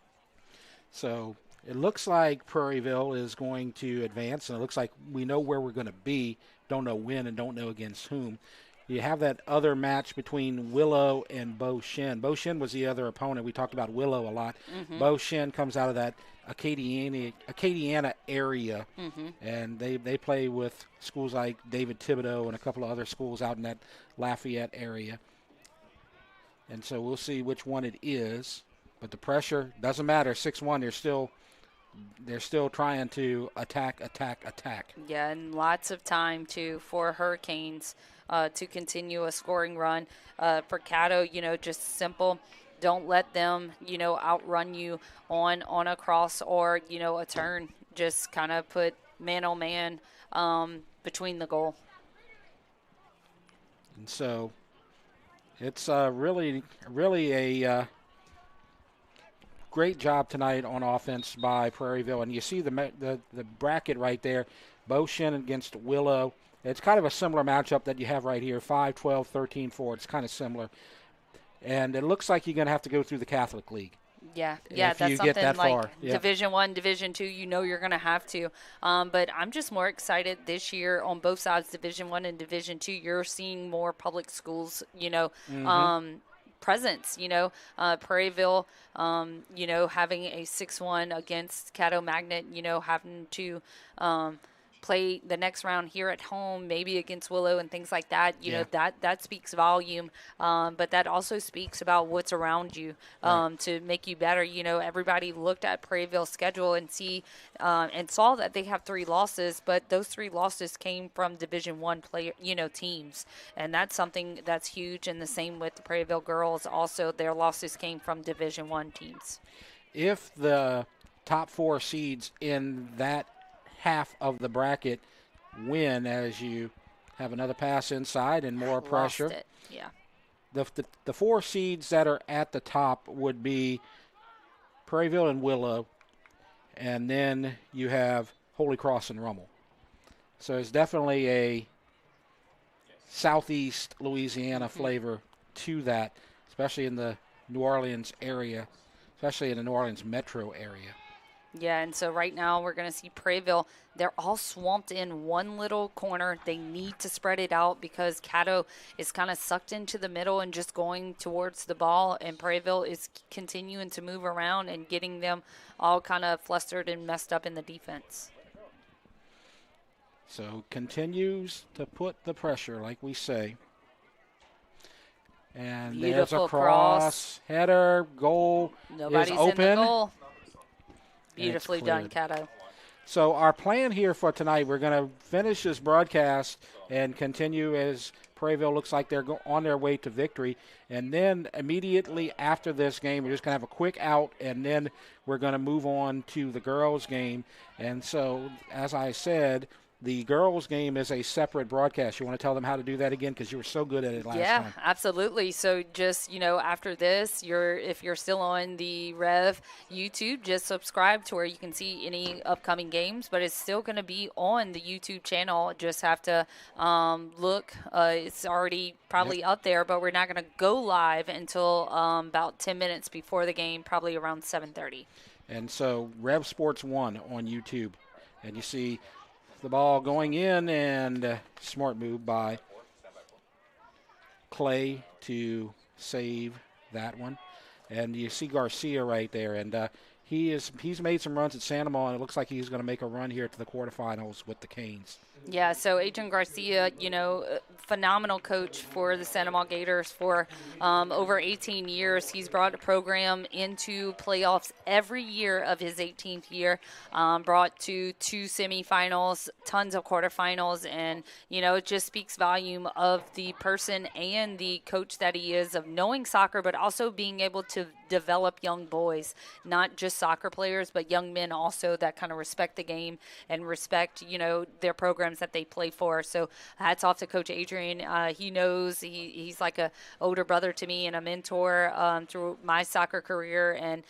So it looks like Prairieville is going to advance, and it looks like we know where we're going to be. Don't know when and don't know against whom. You have that other match between Willow and Bo Shin. Bo Shin was the other opponent. We talked about Willow a lot. Bo Shin comes out of that Acadiana area, and they play with schools like David Thibodeau and a couple of other schools out in that Lafayette area. And so we'll see which one it is. But the pressure doesn't matter. 6-1, they're still trying to attack. Yeah, and lots of time for Hurricanes to continue a scoring run. For CADDO, you know, just simple. Don't let them, you know, outrun you on a cross or, you know, a turn. Just kind of put man on man between the goal. And so it's really a great job tonight on offense by Prairieville. And you see the bracket right there, Bo Shin against Willow. It's kind of a similar matchup that you have right here, 5-12, 13-4. It's kind of similar. And it looks like you're going to have to go through the Catholic League. Yeah, if that's you something get that like far. Yeah. Division I, Division II, you're going to have to. But I'm just more excited this year on both sides, Division I and Division II. You're seeing more public schools, presence, Prairieville, having a 6-1 against Caddo Magnet, having to play the next round here at home, maybe against Willow and things like that. You know, that speaks volume, but that also speaks about what's around you to make you better. Everybody looked at Prairieville's schedule and saw that they have 3 losses, but those 3 losses came from Division I teams, and that's something that's huge. And the same with the Prairieville girls. Also, their losses came from Division I teams. If the top 4 seeds in that half of the bracket win, as you have another pass inside and more pressure. Lost it. Yeah. The 4 seeds that are at the top would be Prairieville and Willow, and then you have Holy Cross and Rummel. So it's definitely a southeast Louisiana flavor to that, especially in the New Orleans area, especially in the New Orleans metro area. Yeah, and so right now we're going to see Prairieville. They're all swamped in one little corner. They need to spread it out because CADDO is kind of sucked into the middle and just going towards the ball, and Prairieville is continuing to move around and getting them all kind of flustered and messed up in the defense. So continues to put the pressure, like we say. And Beautiful there's a cross. Header, goal Nobody's is open. In the goal. Beautifully done, CADDO. So our plan here for tonight, we're going to finish this broadcast and continue as Prairieville looks like they're on their way to victory. And then immediately after this game, we're just going to have a quick out, and then we're going to move on to the girls' game. And so, as I said, the girls' game is a separate broadcast. You want to tell them how to do that again, because you were so good at it last time. Yeah, absolutely. So just, after this, if you're still on the Rev YouTube, just subscribe to where you can see any upcoming games, but it's still going to be on the YouTube channel. Just have to look. It's already probably up there, but we're not going to go live until about 10 minutes before the game, probably around 7:30. And so Rev Sports 1 on YouTube, and you see the ball going in, and smart move by Clay to save that one. And you see Garcia right there, and he's made some runs at Santa Monica, and it looks like he's going to make a run here to the quarterfinals with the Canes. Yeah, so Adrian Garcia, phenomenal coach for the Santa Monica Gators for over 18 years. He's brought a program into playoffs every year of his 18th year, brought to 2 semifinals, tons of quarterfinals, and, it just speaks volume of the person and the coach that he is, of knowing soccer, but also being able to develop young boys, not just soccer players, but young men also that kind of respect the game and respect, their programs that they play for. So hats off to Coach Adrian. He knows he's like a older brother to me and a mentor through my soccer career, and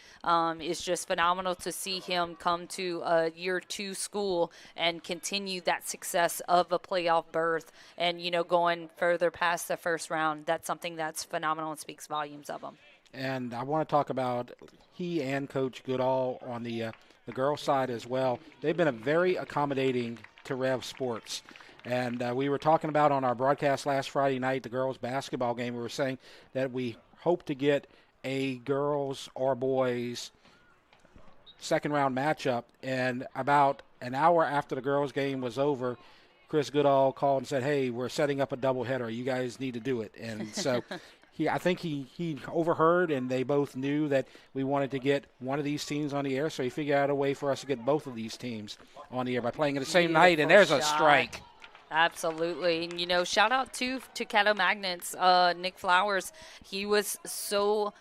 it's just phenomenal to see him come to a year 2 school and continue that success of a playoff berth and, going further past the first round. That's something that's phenomenal and speaks volumes of him. And I want to talk about he and Coach Goodall on the girls' side as well. They've been very accommodating to Rev Sports. And we were talking about on our broadcast last Friday night, the girls' basketball game, we were saying that we hope to get a girls or boys second-round matchup. And about an hour after the girls' game was over, Chris Goodall called and said, hey, we're setting up a doubleheader. You guys need to do it. And so I think he overheard, and they both knew that we wanted to get one of these teams on the air, so he figured out a way for us to get both of these teams on the air by playing at the same night, and there's a strike. Absolutely. And, shout out to Caddo Magnets, Nick Flowers. He was so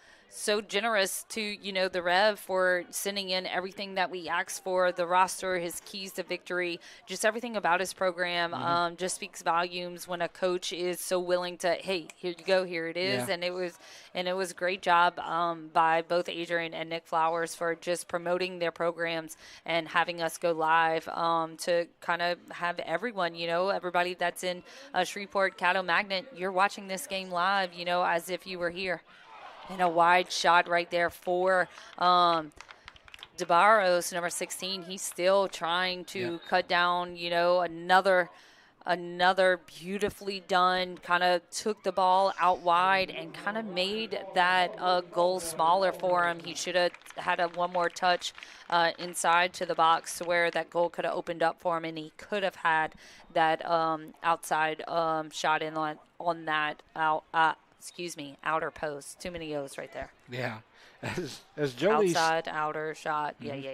generous to, the Rev for sending in everything that we asked for, the roster, his keys to victory, just everything about his program. Just speaks volumes when a coach is so willing to, hey, here you go, here it is. Yeah. And it was a great job by both Adrian and Nick Flowers for just promoting their programs and having us go live to kind of have everyone, everybody that's in Shreveport, Caddo Magnet, you're watching this game live, as if you were here. And a wide shot right there for DeBarros, number 16. He's still trying to cut down, another beautifully done, kind of took the ball out wide and kind of made that goal smaller for him. He should have had one more touch inside to the box to where that goal could have opened up for him, and he could have had that outside shot in on that outer post. Too many O's right there. Yeah. As Jolie outside, outer shot. Mm-hmm. Yeah.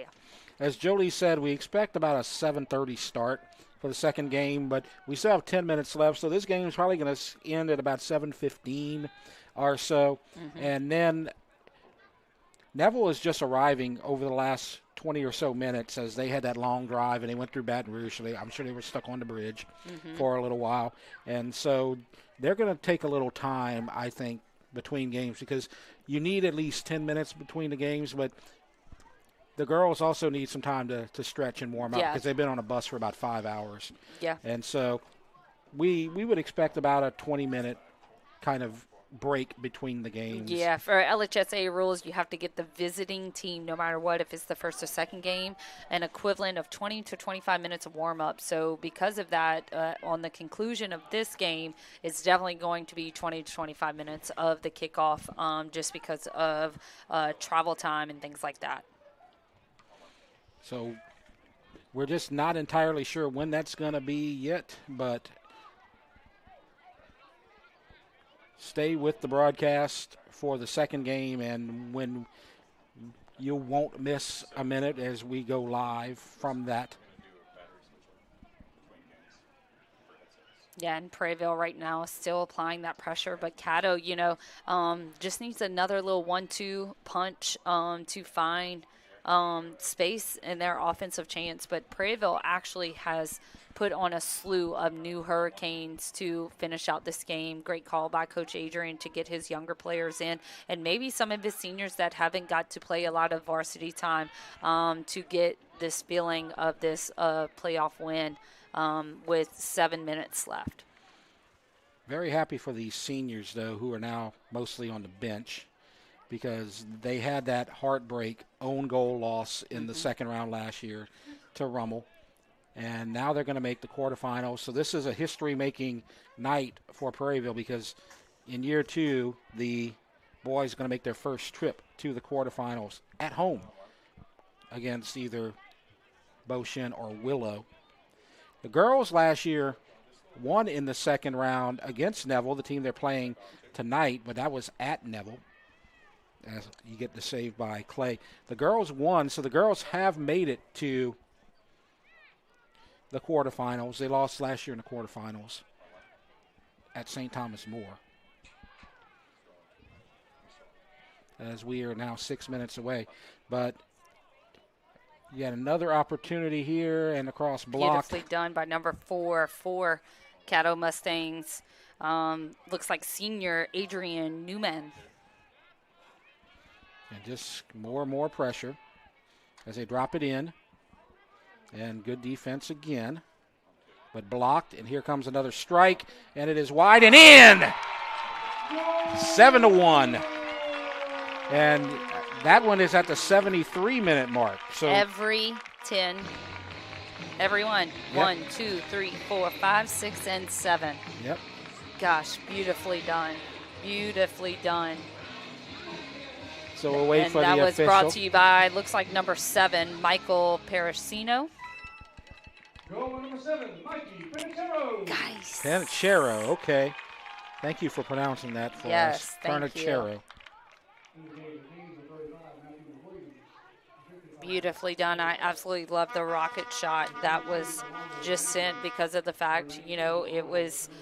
As Jolie said, we expect about a 7:30 start for the second game, but we still have 10 minutes left, so this game is probably going to end at about 7:15 or so. Mm-hmm. And then Neville is just arriving over the last 20 or so minutes as they had that long drive and they went through Baton Rouge, so I'm sure they were stuck on the bridge for a little while. And so they're going to take a little time, I think, between games because you need at least 10 minutes between the games, but the girls also need some time to stretch and warm up because they've been on a bus for about 5 hours. Yeah. And so we would expect about a 20-minute kind of break between the games. Yeah, for LHSA rules, you have to get the visiting team, no matter what, if it's the first or second game, an equivalent of 20 to 25 minutes of warm-up. So because of that, on the conclusion of this game, it's definitely going to be 20 to 25 minutes of the kickoff just because of travel time and things like that. So we're just not entirely sure when that's going to be yet, but stay with the broadcast for the second game, and when you won't miss a minute as we go live from that. Yeah, and Prairieville right now is still applying that pressure, but CADDO, just needs another little 1-2 punch to find space in their offensive chance. But Prairieville actually has put on a slew of new Hurricanes to finish out this game. Great call by Coach Adrian to get his younger players in, and maybe some of his seniors that haven't got to play a lot of varsity time to get this feeling of this playoff win with 7 minutes left. Very happy for these seniors, though, who are now mostly on the bench, because they had that heartbreak own goal loss in the second round last year to Rummel. And now they're going to make the quarterfinals. So this is a history-making night for Prairieville because in year two, the boys are going to make their first trip to the quarterfinals at home against either Beauchene or Willow. The girls last year won in the second round against Neville, the team they're playing tonight, but that was at Neville. As you get the save by Clay. The girls won, so the girls have made it to the quarterfinals. They lost last year in the quarterfinals at St. Thomas More. As we are now 6 minutes away. But yet another opportunity here and across block. Beautifully done by number 4 for CADDO Mustangs. Looks like senior Adrian Newman. And just more and more pressure as they drop it in. And good defense again. But blocked, and here comes another strike, and it is wide and in! 7-1. And that one is at the 73-minute mark. So every 10, every one. Yep. 1, 2, 3, 4, 5, 6, and 7. Yep. Gosh, beautifully done. Beautifully done. So we'll wait for the official. And that was brought to you by, looks like number 7, Michael Parasino. Goal number 7, Mikey Panichero. Guys. Panichero, okay. Thank you for pronouncing that for us. Yes, thank Panichero. Beautifully done. I absolutely love the rocket shot that was just sent because of the fact, it was –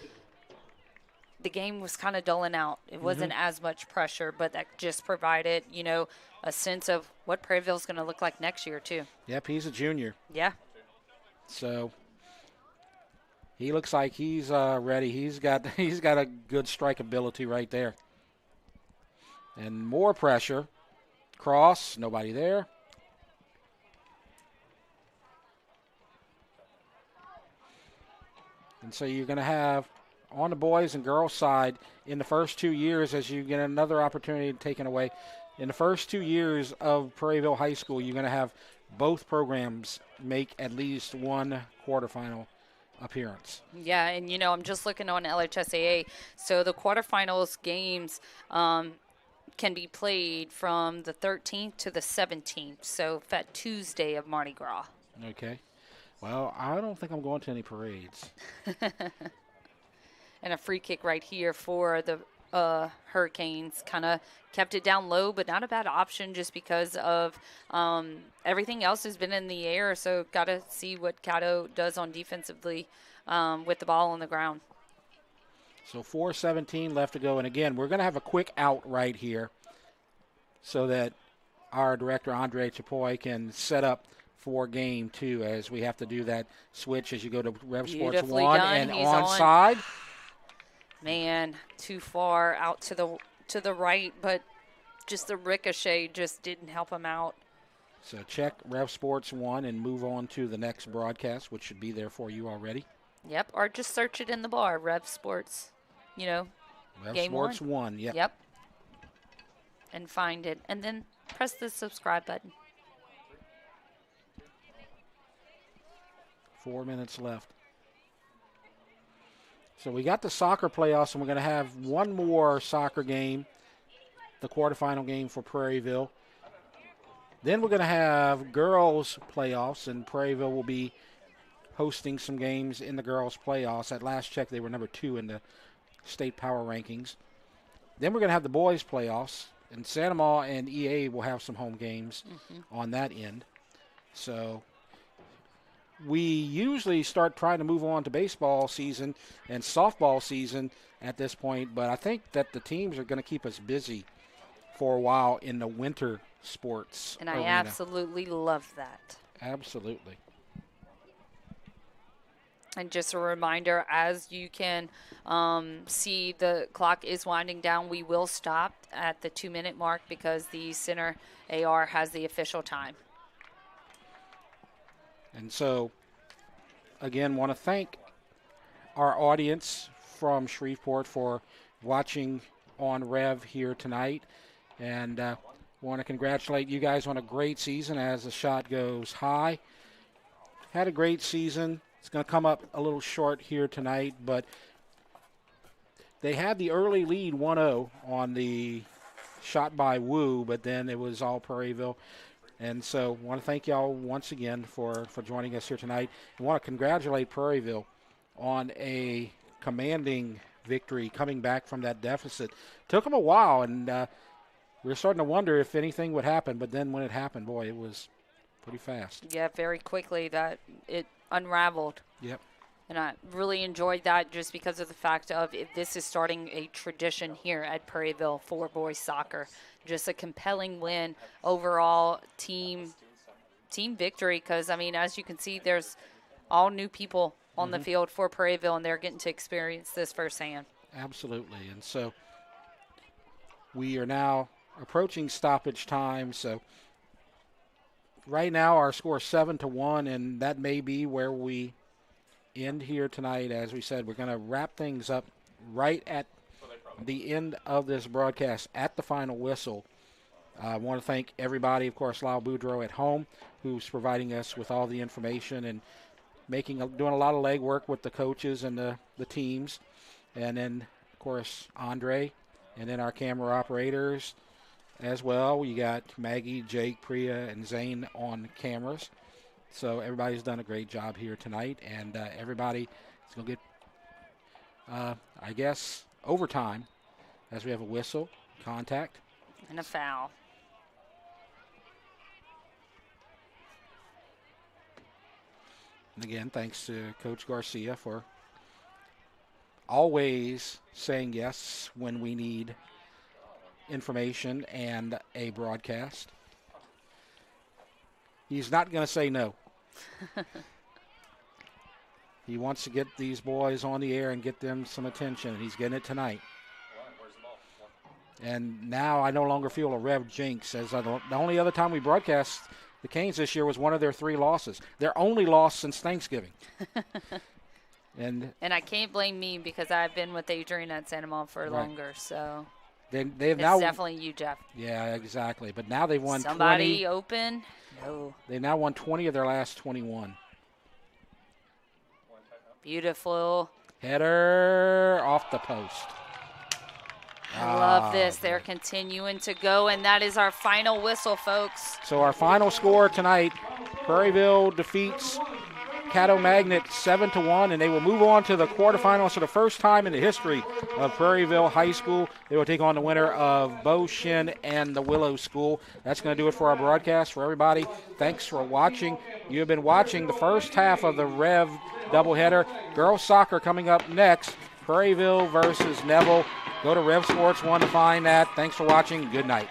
the game was kind of dulling out. It wasn't as much pressure, but that just provided, a sense of what Prairieville's going to look like next year, too. Yep, he's a junior. Yeah. So he looks like he's ready. He's got a good strike ability right there. And more pressure. Cross, nobody there. And so you're going to have on the boys and girls side, in the first 2 years, as you get another opportunity taken away, in the first 2 years of Prairieville High School, you're going to have both programs make at least one quarterfinal appearance. Yeah, and I'm just looking on LHSAA. So the quarterfinals games can be played from the 13th to the 17th. So that Tuesday of Mardi Gras. Okay. Well, I don't think I'm going to any parades. And a free kick right here for the Hurricanes. Kind of kept it down low, but not a bad option just because of everything else has been in the air. So got to see what CADDO does on defensively with the ball on the ground. So 4:17 left to go. And again, we're going to have a quick out right here so that our director, Andre Chapoy, can set up for game 2 as we have to do that switch as you go to Rev Sports 1 and onside. Man, too far out to the right, but just the ricochet just didn't help him out. So check Rev Sports 1 and move on to the next broadcast, which should be there for you already. Yep, or just search it in the bar, Rev Sports, Rev game Sports 1, yep. Yep. And find it, and then press the subscribe button. 4 minutes left. So we got the soccer playoffs, and we're going to have one more soccer game, the quarterfinal game for Prairieville. Then we're going to have girls playoffs, and Prairieville will be hosting some games in the girls playoffs. At last check, they were number 2 in the state power rankings. Then we're going to have the boys playoffs, and Santa Ma and EA will have some home games on that end. So we usually start trying to move on to baseball season and softball season at this point, but I think that the teams are going to keep us busy for a while in the winter sports And I arena. absolutely love that. Absolutely. And just a reminder, as you can see, the clock is winding down. We will stop at the 2-minute mark because the center AR has the official time. And so, again, want to thank our audience from Shreveport for watching on Rev here tonight. And want to congratulate you guys on a great season as the shot goes high. Had a great season. It's going to come up a little short here tonight, but they had the early lead 1-0 on the shot by Wu, but then it was all Prairieville. And so I want to thank y'all once again for joining us here tonight. I want to congratulate Prairieville on a commanding victory coming back from that deficit. Took them a while, and we were starting to wonder if anything would happen, but then when it happened, boy, it was pretty fast. Yeah, very quickly that it unraveled. Yep. And I really enjoyed that just because of the fact of this is starting a tradition here at Prairieville for boys soccer. Just a compelling win overall team victory because, I mean, as you can see, there's all new people on the field for Prairieville, and they're getting to experience this firsthand. Absolutely. And so we are now approaching stoppage time. So right now our score is 7-1, and that may be where we end here tonight. As we said, we're going to wrap things up right at the end of this broadcast at the final whistle. I want to thank everybody, of course, Lyle Boudreau at home, who's providing us with all the information and doing a lot of legwork with the coaches and the teams. And then, of course, Andre, and then our camera operators as well. You got Maggie, Jake, Priya, and Zane on cameras. So everybody's done a great job here tonight, and everybody is going to get, I guess, overtime as we have a whistle, contact. And a foul. And again, thanks to Coach Garcia for always saying yes when we need information and a broadcast. He's not going to say no. He wants to get these boys on the air and get them some attention, and he's getting it tonight. And now I no longer feel a Rev jinx, as the only other time we broadcast the Canes this year was one of their 3 losses. Their only loss since Thanksgiving. And I can't blame me because I've been with Adrian at Santa Monica for longer. So they've it's now definitely you, Jeff. Yeah, exactly. But now they've won Somebody 20. Open? No. They've now won 20 of their last 21. Beautiful. Header off the post. I love this. They're continuing to go, and that is our final whistle, folks. So our final score tonight, Prairieville defeats Caddo Magnet 7-1, and they will move on to the quarterfinals for the first time in the history of Prairieville High School. They will take on the winner of Bo Shin and the Willow School. That's going to do it for our broadcast. For everybody, thanks for watching. You have been watching the first half of the Rev doubleheader. Girls soccer coming up next, Prairieville versus Neville. Go to Rev Sports 1 to find that. Thanks for watching. Good night.